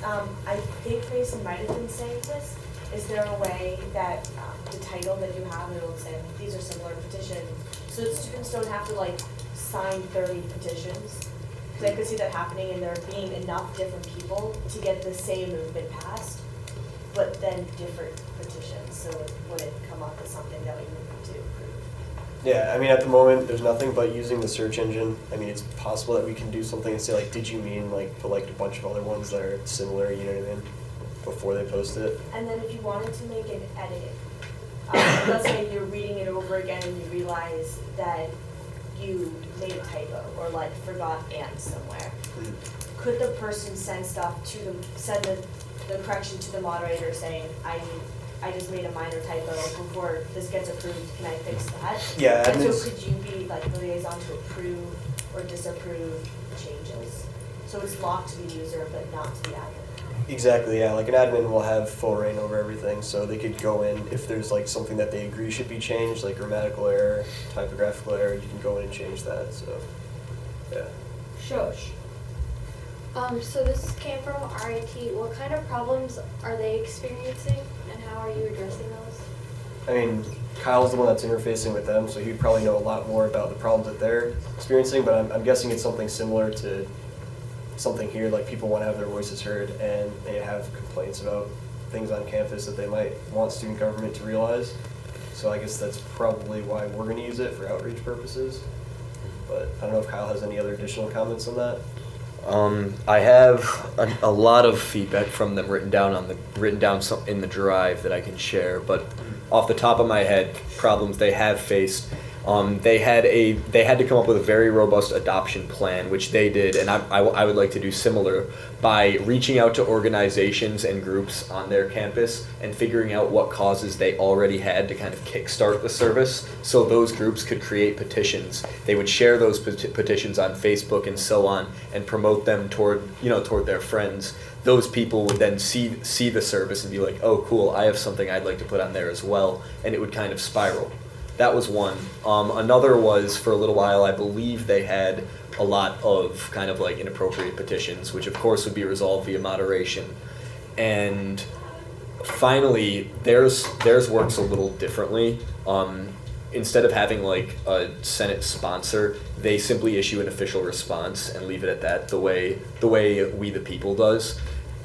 I think Mason might have been saying this. Is there a way that the title that you have, it'll say these are similar petitions, so that students don't have to sign 30 petitions? Because I could see that happening and there being enough different people to get the same movement passed. but then different petitions, so would it come up with something that we need to approve? Yeah, I mean, at the moment, there's nothing but using the search engine. I mean, it's possible that we can do something and say, like, did you mean, like, put, like, a bunch of other ones that are similar, you know what I mean, before they post it. And then if you wanted to make an edit, let's say you're reading it over again and you realize that you made a typo or like forgot and somewhere. Could the person send the correction to the moderator saying, I just made a minor typo before this gets approved, can I fix that? Yeah, and so could you be like the liaison to approve or disapprove changes? So it's locked to the user but not to the admin. Exactly, yeah, like an admin will have full reign over everything, so they could go in, if there's like something that they agree should be changed, like grammatical error, typographical error, you can go in and change that, so, yeah. Shush. So this came from RIT. What kind of problems are they experiencing, and how are you addressing those? I mean, Kyle's the one that's interfacing with them, so he'd probably know a lot more about the problems that they're experiencing, but I'm guessing it's something similar to something here, like people want to have their voices heard and they have complaints about things on campus that they might want student government to realize. So I guess that's probably why we're going to use it for outreach purposes. But I don't know if Kyle has any other additional comments on that. I have a lot of feedback from them written down in the drive that I can share, but off the top of my head, problems they have faced. They had to come up with a very robust adoption plan, which they did, and I would like to do similar by reaching out to organizations and groups on their campus and figuring out what causes they already had to kind of kickstart the service, so those groups could create petitions. They would share those petitions on Facebook and so on, and promote them toward their friends. Those people would then see the service and be like, oh, cool, I have something I'd like to put on there as well, and it would kind of spiral. That was one. Another was, for a little while, I believe they had a lot of kind of like inappropriate petitions, which of course would be resolved via moderation. And finally, theirs works a little differently. Instead of having like a Senate sponsor, they simply issue an official response and leave it at that, the way We the People does.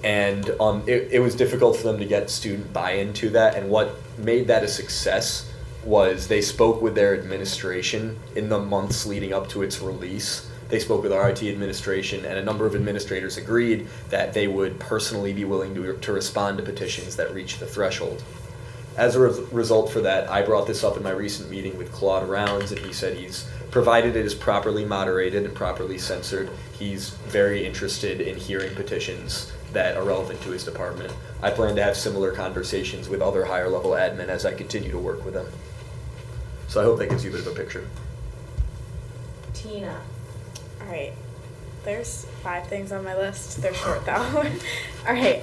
And it was difficult for them to get student buy-in to that, and what made that a success was they spoke with their administration in the months leading up to its release. They spoke with RIT administration, and a number of administrators agreed that they would personally be willing to respond to petitions that reached the threshold. As a result for that, I brought this up in my recent meeting with Claude Rounds, and he said provided it is properly moderated and properly censored, he's very interested in hearing petitions that are relevant to his department. I plan to have similar conversations with other higher level admin as I continue to work with them. So I hope that gives you a bit of a picture. Tina. All right. There's 5 things on my list. They're short though. All right.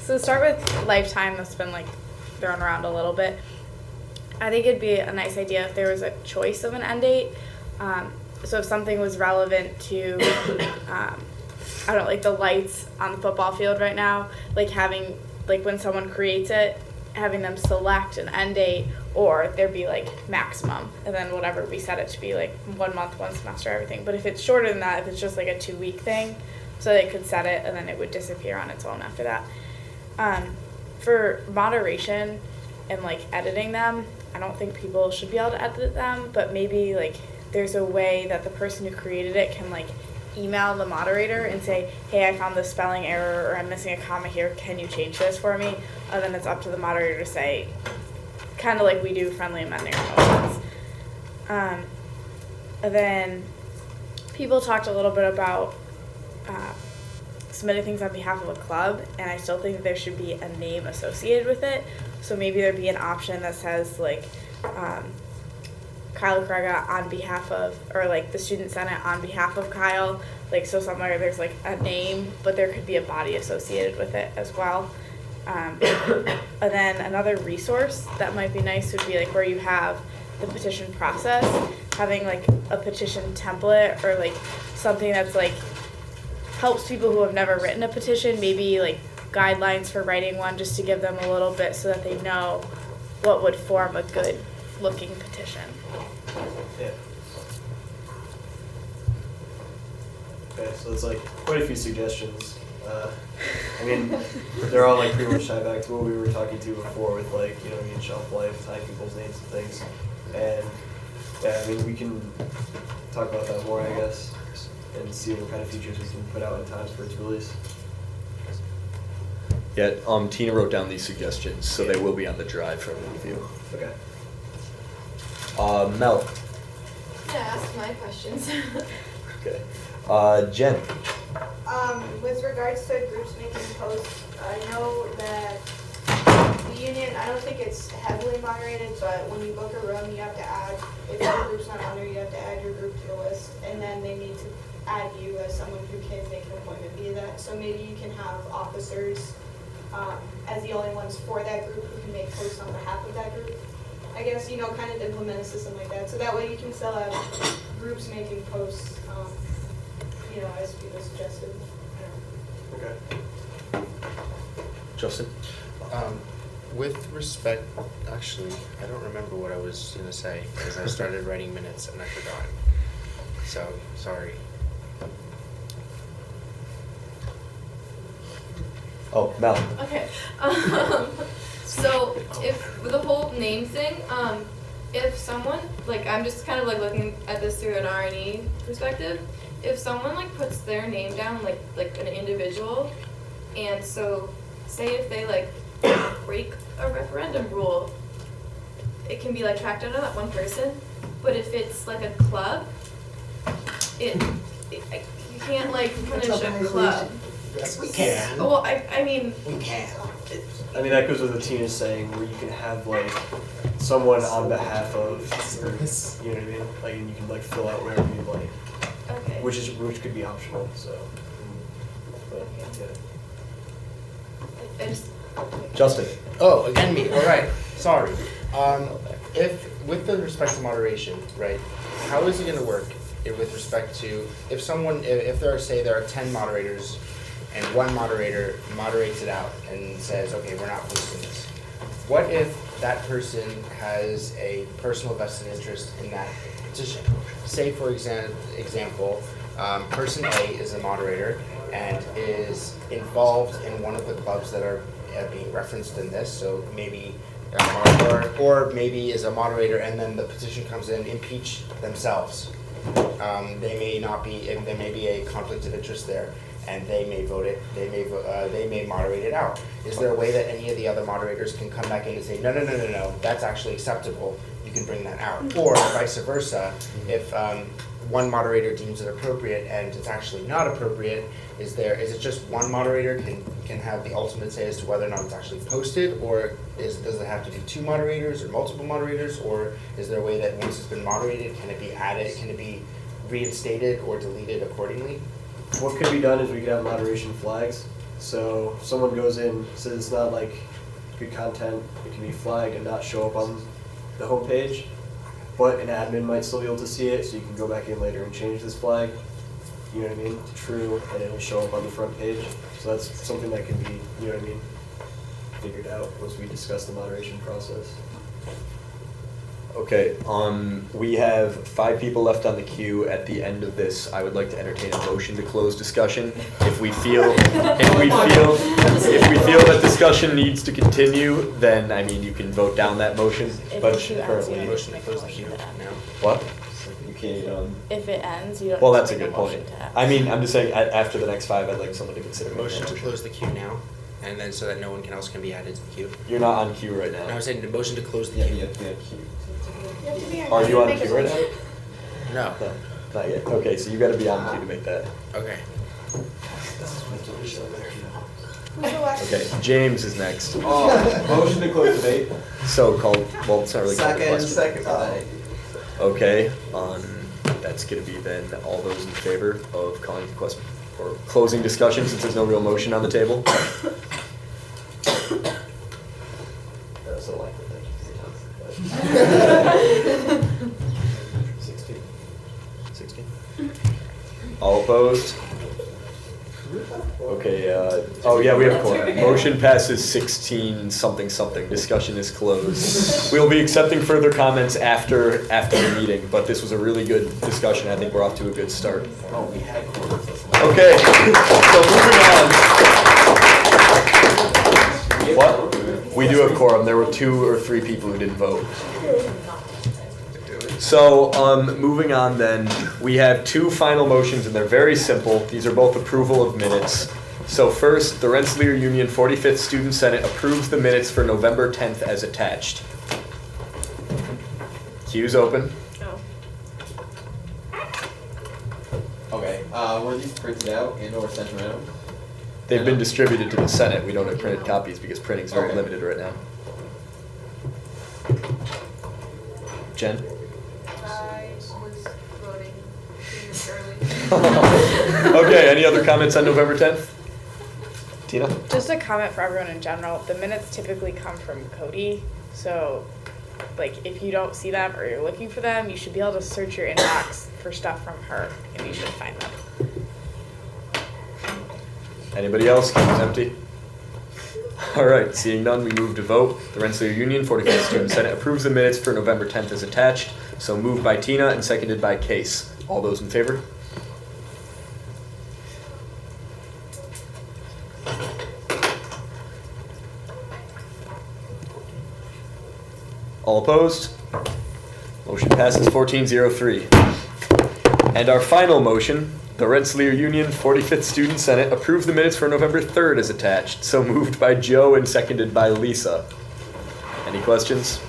So start with lifetime. That's been like thrown around a little bit. I think it'd be a nice idea if there was a choice of an end date. So if something was relevant to, I don't know, like the lights on the football field right now, like having, like when someone creates it, having them select an end date, or there'd be like maximum, and then whatever we set it to be, like 1 month, 1 semester, everything. But if it's shorter than that, if it's just like a 2-week thing, so they could set it and then it would disappear on its own after that. For moderation and like editing them, I don't think people should be able to edit them, but maybe like there's a way that the person who created it can like email the moderator and say, hey, I found this spelling error, or I'm missing a comma here, can you change this for me? And then it's up to the moderator to say, kind of like we do friendly amending our motions. And then people talked a little bit about submitting things on behalf of a club, and I still think that there should be a name associated with it. So maybe there'd be an option that says like Kyle Craga on behalf of, or like the Student Senate on behalf of Kyle, like so somewhere there's like a name, but there could be a body associated with it as well. And then another resource that might be nice would be like where you have the petition process, having like a petition template, or like something that's like helps people who have never written a petition, maybe like guidelines for writing one, just to give them a little bit so that they know what would form a good looking petition. Yeah. Okay, so it's like quite a few suggestions. I mean, they're all like pretty much tied back to what we were talking to before with like, you know, what I mean, shelf life, tying people's names and things. And yeah, I mean, we can talk about that more, I guess, and see what kind of features we can put out in times for its release. Yeah, Tina wrote down these suggestions, so they will be on the drive for review. Okay. Mel. Yeah, ask my questions. Okay. Jen. With regards to groups making posts, I know that the union, I don't think it's heavily moderated, but when you book a room, you have to add, if your group's not on there, you have to add your group to the list, and then they need to add you as someone who can make an appointment via that. So maybe you can have officers as the only ones for that group who can make posts on behalf of that group. I guess, you know, kind of implement a system like that. So that way you can still have groups making posts, you know, as people suggested. Okay. Justin? With respect, actually, I don't remember what I was going to say because I started writing minutes and I forgot. So, sorry. Oh, Mel. Okay. So if with the whole name thing, if someone, like, I'm just kind of like looking at this through an R&E perspective. If someone like puts their name down, like an individual, and so say if they like break a referendum rule, it can be like tracked down to that one person. But if it's like a club, you can't like punish a club. Yes, we can. Well, I mean. We can. I mean, that goes with what Tina's saying, where you can have like someone on behalf of, or, you know what I mean? Like, and you can like fill out wherever you'd like. Okay. Which could be optional. So, but yeah. Justin. Oh, again me. All right. Sorry. If with the respect to moderation, right? How is it going to work with respect to if someone, if there are 10 moderators, and one moderator moderates it out and says, okay, we're not posting this. What if that person has a personal vested interest in that petition? Say, for example, person A is a moderator and is involved in one of the clubs that are being referenced in this, so maybe, or maybe is a moderator and then the petition comes in, impeach themselves. They may not be, there may be a conflict of interest there, and they may vote it, they may moderate it out. Is there a way that any of the other moderators can come back in and say, no, that's actually acceptable, you can bring that out? Or vice versa, if one moderator deems it appropriate and it's actually not appropriate, is it just one moderator can have the ultimate say as to whether or not it's actually posted, or does it have to be two moderators or multiple moderators, or is there a way that once it's been moderated, can it be added, can it be reinstated or deleted accordingly? What could be done is we could have moderation flags. So if someone goes in, says it's not like good content, it can be flagged and not show up on the homepage, but an admin might still be able to see it, so you can go back in later and change this flag, you know what I mean, to true, and it'll show up on the front page. So that's something that can be, you know what I mean, figured out once we discuss the moderation process. Okay, we have 5 people left on the queue. At the end of this, I would like to entertain a motion to close discussion. If we feel that discussion needs to continue, then I mean you can vote down that motion. But currently, motion to close the queue now. What? You can't. If it ends, you don't. Well, need that's to a make good point. motion to have- I mean, I'm just saying after the next 5, I'd like someone to consider. Motion to close the queue now, and then so that no one else can be added to the queue. You're not on queue right now. No, I was saying the motion to close the queue. Yeah, queue. Are you on queue right now? No. Not yet. Okay, so you got to be on queue to make that. Okay. Okay, James is next. Motion to close debate. So called. Well, it's not really called a question. Second. Okay, that's gonna be then all those in favor of calling the question or closing discussion since there's no real motion on the table. That's a lie. 16. All opposed? Okay, oh yeah, we have a quorum. Motion passes 16 something. Discussion is closed. We'll be accepting further comments after the meeting, but this was a really good discussion. I think we're off to a good start. Oh, we had quorum. Okay, so moving on. quorum. There were 2 or 3 people who didn't vote. So, moving on then, we have 2 final motions and they're very simple. These are both approval of minutes. So first, the Rensselaer Union 45th Student Senate approves the minutes for November 10th as attached. Queue's open. Okay, were these printed out and or sent around? They've been distributed to the Senate. We don't have printed copies because printing's very limited right now. Jen? I was voting early. Okay, any other comments on November 10th? Tina? Just a comment for everyone in general, the minutes typically come from Cody, so like if you don't see them or you're looking for them, you should be able to search your inbox for stuff from her and you should find them. Anybody else? Queue's empty. All right, seeing none, we move to vote. The Rensselaer Union 45th Student Senate approves the minutes for November 10th as attached. So moved by Tina and seconded by Case. All those in favor? All opposed? Motion passes 14-03. And our final motion, the Rensselaer Union 45th Student Senate approves the minutes for November 3rd as attached. So moved by Joe and seconded by Lisa. Any questions?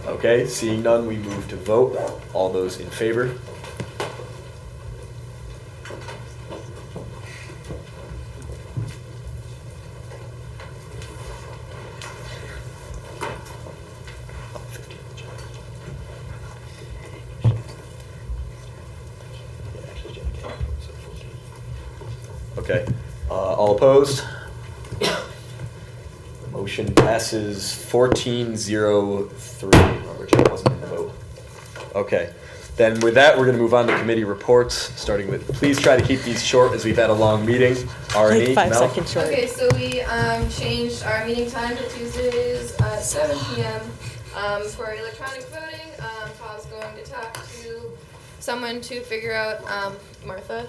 Okay, seeing none, we move to vote. All those in favor? Okay, all opposed? Motion passes 14-03. Remember, Jen wasn't in the vote. Okay, then with that, we're gonna move on to committee reports, starting with, please try to keep these short as we've had a long meeting. R&E, Like 5 Mel? seconds short. Okay, so we changed our meeting time to Tuesdays at 7 p.m. For electronic voting. Todd's going to talk to someone to figure out, Martha,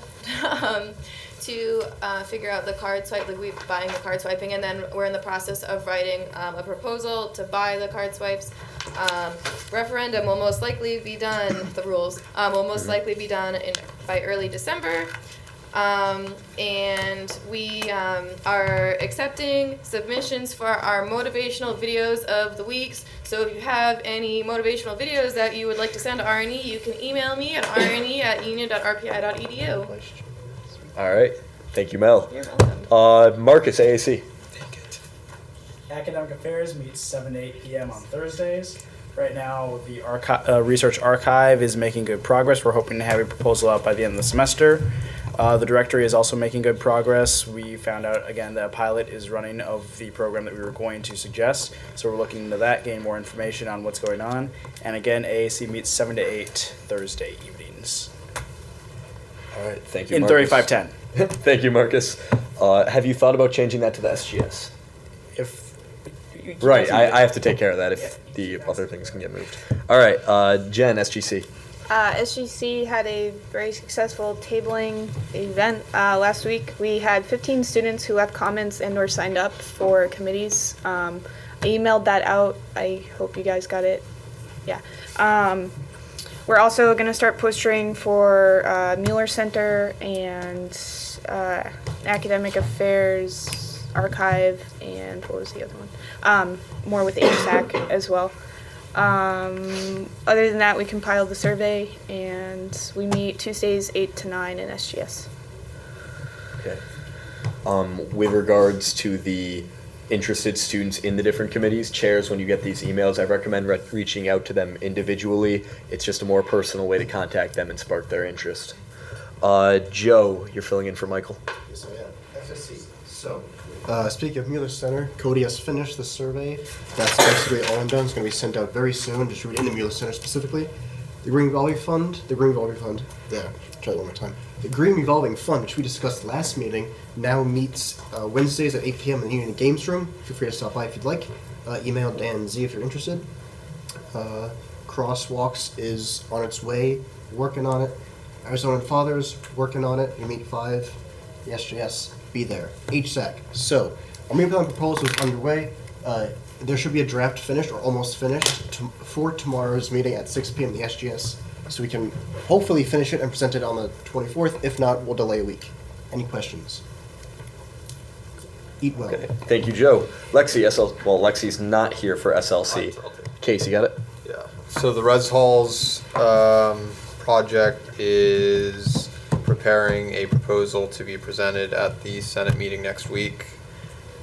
to figure out the card swipe, like we're buying the card swiping, and then we're in the process of writing a proposal to buy the card swipes. Referendum will most likely be done, the rules, will most likely be done by early December. And we are accepting submissions for our motivational videos of the weeks. So if you have any motivational videos that you would like to send to R&E, you can email me at rne@union.rpi.edu. All right, thank you, Mel. You're welcome. Marcus, AAC. Academic Affairs meets 7 to 8 p.m. on Thursdays. Right now, the research archive is making good progress. We're hoping to have a proposal out by the end of the semester. The directory is also making good progress. We found out, again, that a pilot is running of the program that we were going to suggest. So we're looking into that, gain more information on what's going on. And again, AAC meets 7 to 8 Thursday evenings. All right, thank you, In Marcus. 3510. Thank you, Marcus. Have you thought about changing that to the SGS? Right, I have to take care of that if the other things can get moved. All right, Jen, SGC. SGC had a very successful tabling event last week. We had 15 students who left comments and or signed up for committees. I emailed that out. I hope you guys got it. Yeah. We're also going to start posting for Mueller Center and Academic Affairs Archive, and what was the other one? More with ASAC as well. Other than that, we compiled the survey, and we meet Tuesdays 8 to 9 in SGS. Okay. With regards to the interested students in the different committees, chairs, when you get these emails, I recommend reaching out to them individually. It's just a more personal way to contact them and spark their interest. Joe, you're filling in for Michael. Yes, I am. FSC. So, speaking of Mueller Center, Cody has finished the survey. That's basically all I'm done. It's going to be sent out very soon, distributed in the Mueller Center specifically. The Green Revolving Fund, there, try it one more time. The Green Revolving Fund, which we discussed last meeting, now meets Wednesdays at 8 p.m. in the Union Games Room. Feel free to stop by if you'd like. Email Dan Z if you're interested. Crosswalks is on its way, working on it. Arizona Fathers, working on it. We meet 5. The SJS, be there. HSAC. So, our main plan proposal is underway. there should be a draft finished or almost finished for tomorrow's meeting at 6 p.m. in the SGS, so we can hopefully finish it and present it on the 24th. If not, we'll delay a week. Any questions? Eat well. Okay. Thank you, Joe. Lexi's not here for SLC. Case, you got it? Yeah. So the Res Halls project is preparing a proposal to be presented at the Senate meeting next week,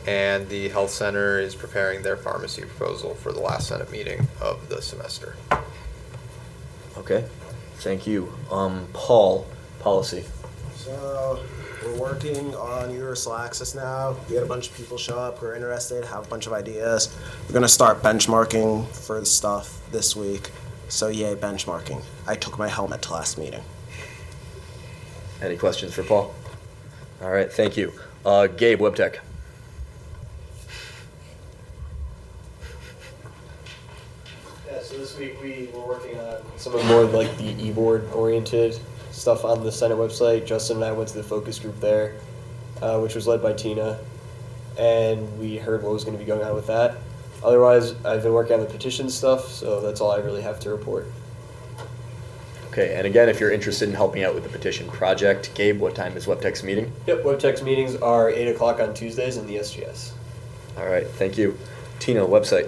and the Health Center is preparing their pharmacy proposal for the last Senate meeting of the semester. Okay. Thank you. Paul, policy. So we're working on universal access now. We had a bunch of people show up who are interested, have a bunch of ideas. We're gonna start benchmarking for the stuff this week. So yay, benchmarking. I took my helmet to last meeting. Any questions for Paul? All right, thank you. Gabe, WebTech. Yeah, so this week we were working on some of more like the e-board oriented stuff on the Senate website. Justin and I went to the focus group there, which was led by Tina, and we heard what was going to be going on with that. Otherwise, I've been working on the petition stuff, so that's all I really have to report. Okay, and again, if you're interested in helping out with the petition project, Gabe, what time is WebTech's meeting? Yep, WebTech's meetings are 8 o'clock on Tuesdays in the SGS. All right, thank you. Tina, website.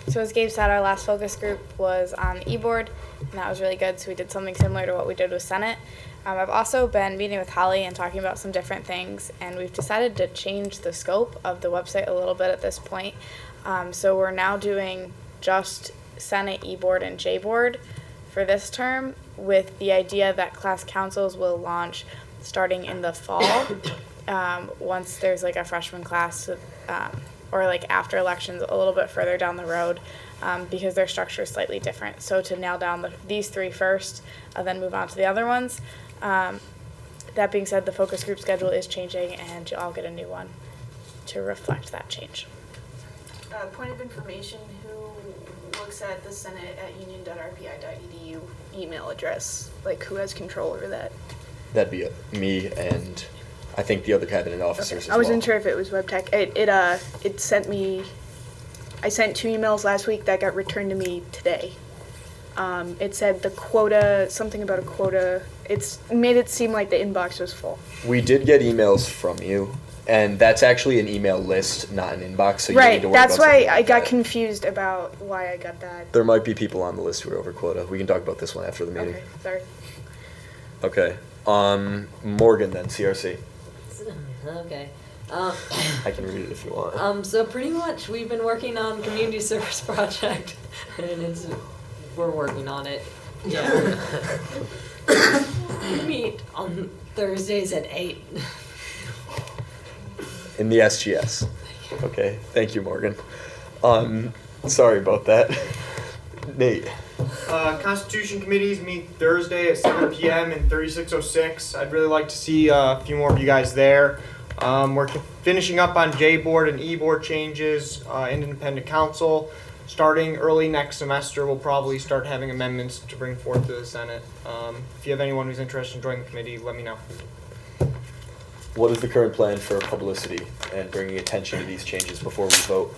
So as Gabe said, our last focus group was on the e-board, and that was really good, so we did something similar to what we did with Senate. I've also been meeting with Holly and talking about some different things, and we've decided to change the scope of the website a little bit at this point. So we're now doing just Senate e-board and J-board for this term, with the idea that class councils will launch starting in the fall, once there's like a freshman class, or like after elections a little bit further down the road, because their structure is slightly different. So to nail down these three first, then move on to the other ones. That being said, the focus group schedule is changing, and I'll get a new one to reflect that change. Point of information, who looks at the Senate at union.rpi.edu email address? Like, who has control over that? That'd be me and I think the other cabinet officers as well. I wasn't sure if it was WebTech. It sent me, I sent 2 emails last week that got returned to me today. It said the quota, something about a quota. It's made it seem like the inbox was full. We did get emails from you, and that's actually an email list, not an inbox, so you need to worry That's about why something I like got that. confused about why I got that. There might be people on the list who are over quota. We can talk about this one after the meeting. Okay, sorry. Okay. Morgan then, CRC. Okay. I can read it if you want. So pretty much we've been working on community service project, and we're working on it. Yeah. We meet on Thursdays at 8. In the SGS. Okay, thank you, Morgan. Sorry about that. Nate. Constitution committees meet Thursday at 7 p.m. in 3606. I'd really like to see a few more of you guys there. We're finishing up on J-board and E-board changes, independent council. Starting early next semester, we'll probably start having amendments to bring forth to the Senate. If you have anyone who's interested in joining the committee, let me know. What is the current plan for publicity and bringing attention to these changes before we vote?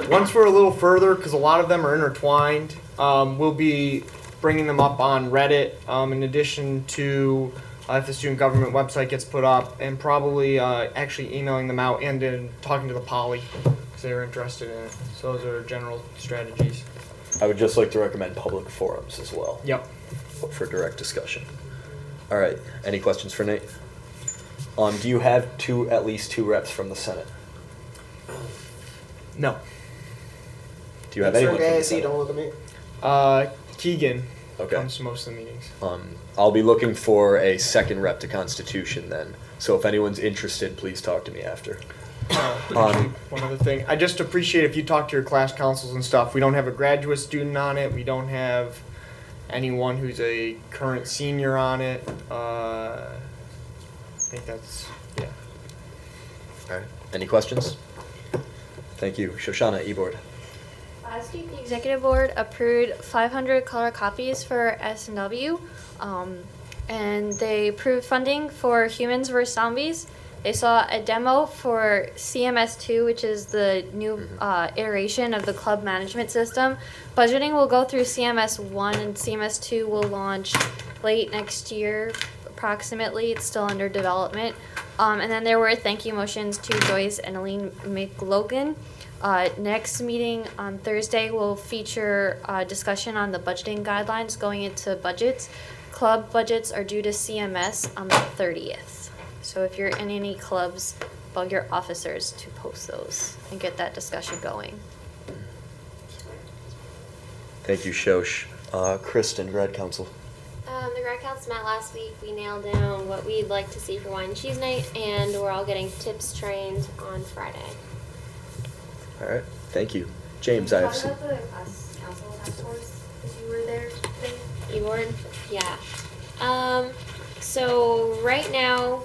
Once we're a little further, because a lot of them are intertwined, we'll be bringing them up on Reddit, in addition to if the student government website gets put up, and probably actually emailing them out and then talking to the poly, because they're interested in it. So those are general strategies. I would just like to recommend public forums as well. Yep. For direct discussion. All right. Any questions for Nate? Do you have at least two reps from the Senate? No. Do you have anyone from the ASE, Senate? don't look at me. Keegan Okay. comes to most of the meetings. I'll be looking for a second rep to Constitution then. So if anyone's interested, please talk to me after. One other thing, I just appreciate if you talk to your class councils and stuff. We don't have a graduate student on it. We don't have anyone who's a current senior on it. I think that's, yeah. All right. Any questions? Thank you. Shoshana, e-board. Last week, the executive board approved 500 color copies for S&W, and they approved funding for Humans vs. Zombies, They saw a demo for CMS2, which is the new iteration of the club management system. Budgeting will go through CMS1 and CMS2 will launch late next year, approximately. It's still under development. And then there were thank you motions to Joyce and Aline McLogan. Next meeting on Thursday will feature discussion on the budgeting guidelines going into budgets. Club budgets are due to CMS on the 30th. So if you're in any clubs, bug your officers to post those and get that discussion going. Thank you, Shosh. Kristen, Grad Council. The grad council met last week. We nailed down what we'd like to see for wine and cheese night, and we're all getting tips trained on Friday. All right, thank you. James, I have some. Talk about the class council task force, if you were there today. E-board? Yeah. So right now,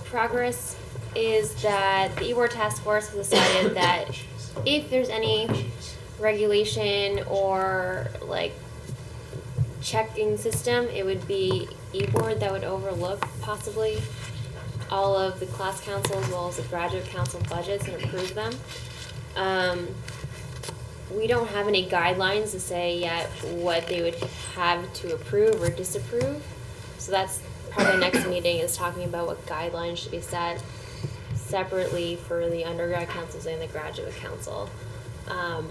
progress is that the e-board task force has decided that if there's any regulation or like checking system, it would be e-board that would overlook possibly all of the class council as well as the graduate council budgets and approve them. We don't have any guidelines to say yet what they would have to approve or disapprove. So that's probably next meeting is talking about what guidelines should be set separately for the undergrad councils and the graduate council. I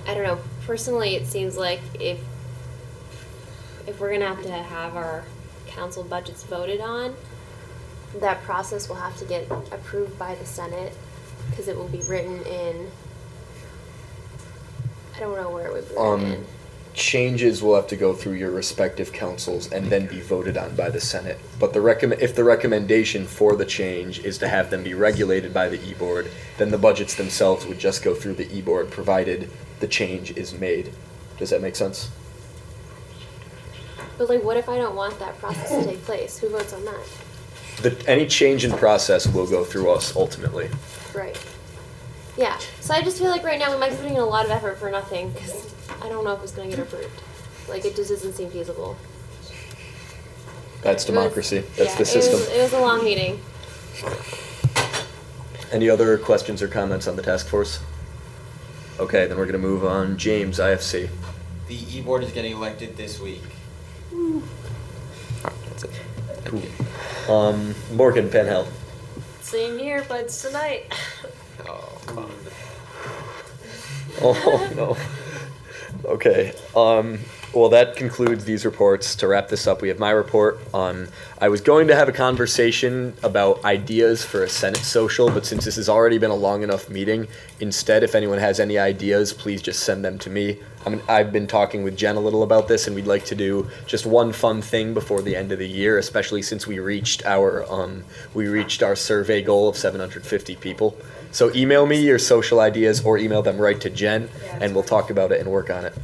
don't know, personally it seems like if we're gonna have our council budgets voted on, that process will have to get approved by the Senate because it will be written in, I don't know where it would be written in. Changes will have to go through your respective councils and then be voted on by the Senate. But if the recommendation for the change is to have them be regulated by the e-board, then the budgets themselves would just go through the e-board provided the change is made. Does that make sense? But like, what if I don't want that process to take place? Who votes on that? Any change in process will go through us ultimately. Right. Yeah. So I just feel like right now we might be putting in a lot of effort for nothing because I don't know if it's going to get approved. Like, it just doesn't seem feasible. That's democracy. That's the system. It was a long meeting. Any other questions or comments on the task force? Okay, then we're going to move on. James, IFC. The e-board is getting elected this week. That's it. Cool. Morgan, Penhell. Same here, but it's tonight. Oh, come on. Oh, no. Okay. Well, that concludes these reports. To wrap this up, we have my report. I was going to have a conversation about ideas for a Senate social, but since this has already been a long enough meeting, instead, if anyone has any ideas, please just send them to me. I've been talking with Jen a little about this, and we'd like to do just one fun thing before the end of the year, especially since we reached our survey goal of 750 people. So email me your social ideas or email them right to Jen, and we'll talk about it and work on it.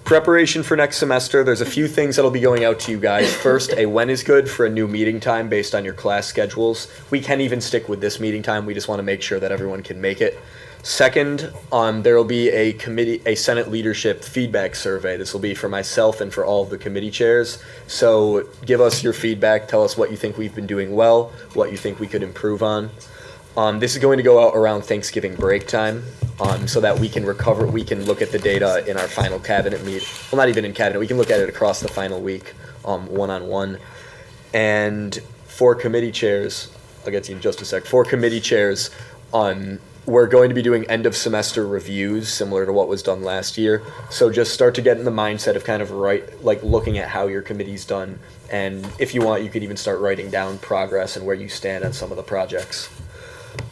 Preparation for next semester, there's a few things that'll be going out to you guys. First, a when is good for a new meeting time based on your class schedules. We can even stick with this meeting time, we just want to make sure that everyone can make it. Second, there will be a Senate leadership feedback survey. This will be for myself and for all of the committee chairs. So give us your feedback, tell us what you think we've been doing well, what you think we could improve on. This is going to go out around Thanksgiving break time, so that we can look at the data in our final cabinet meet. Well, not even in cabinet, we can look at it across the final week, one-on-one. And for committee chairs, I'll get to you in just a sec, for committee chairs, we're going to be doing end of semester reviews similar to what was done last year. So just start to get in the mindset of kind of looking at how your committee's done. And if you want, you could even start writing down progress and where you stand on some of the projects.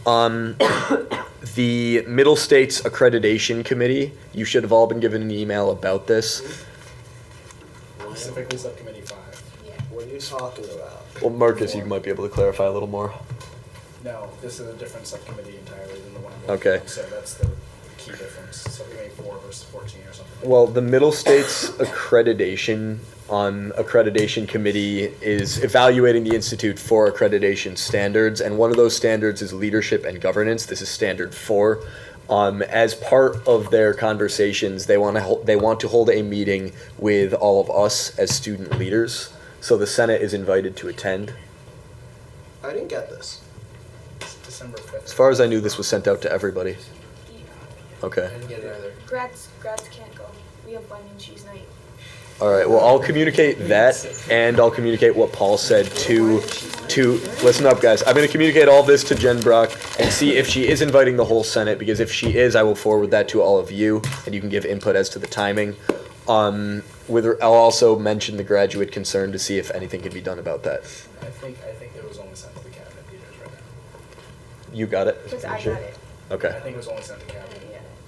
The Middle States Accreditation Committee, you should have all been given an email about this. Specifically Subcommittee 5. Yeah. What are you talking about? Well, Marcus, you might be able to clarify a little more. No, this is a different subcommittee entirely than the one I'm Okay. working on, so that's the key difference. Subcommittee 4 versus 14 or something. Well, the Middle States Accreditation Committee is evaluating the Institute for accreditation standards, and one of those standards is leadership and governance. This is standard 4. As part of their conversations, they want to hold a meeting with all of us as student leaders. So the Senate is invited to attend. I didn't get this. December 5th. As far as I knew, this was sent out to everybody. Okay. I didn't get it either. Grads can't go. We have wine and cheese night. All right. Well, I'll communicate that, and I'll communicate what Paul said to. Listen up, guys. I'm going to communicate all this to Jen Brock and see if she is inviting the whole Senate. Because if she is, I will forward that to all of you, and you can give input as to the timing. I'll also mention the graduate concern to see if anything can be done about that. I think it was only sent to the cabinet leaders right now. You got it? Because I got it. Okay. I think it was only sent to cabinet.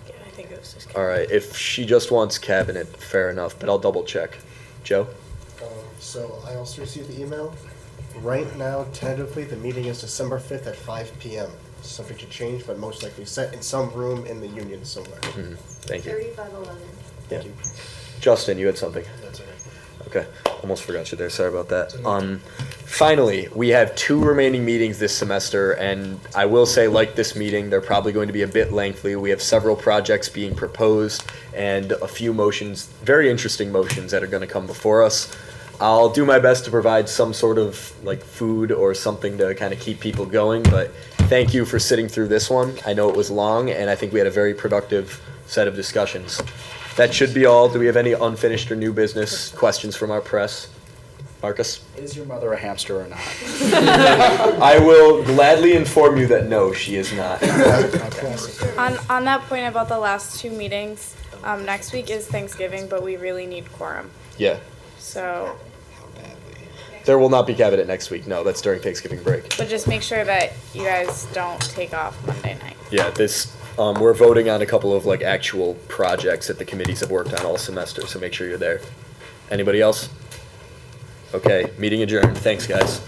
Yeah, I think it was just. All right. If she just wants cabinet, fair enough. But I'll double check. Joe? So I also received the email. Right now, tentatively, the meeting is December 5th at 5 p.m. Subject to change, but most likely set in some room in the union somewhere. Mm-hmm. Thank you. 3511. Thank you. Justin, you had something? That's okay. Okay, almost forgot you there. Sorry about that. Finally, we have 2 remaining meetings this semester, and I will say, like this meeting, they're probably going to be a bit lengthy. We have several projects being proposed and a few motions, very interesting motions that are going to come before us. I'll do my best to provide some sort of like food or something to kind of keep people going, but thank you for sitting through this one. I know it was long, and I think we had a very productive set of discussions. That should be all. Do we have any unfinished or new business questions from our press? Marcus? Is your mother a hamster or not? I will gladly inform you that no, she is not. On that point about the last 2 meetings, next week is Thanksgiving, but we really need quorum. Yeah. So, There will not be cabinet next week. No, that's during Thanksgiving break. but just make sure that you guys don't take off Monday night. Yeah, we're voting on a couple of like actual projects that the committees have worked on all semester, so make sure you're there. Anybody else? Okay, meeting adjourned. Thanks, guys.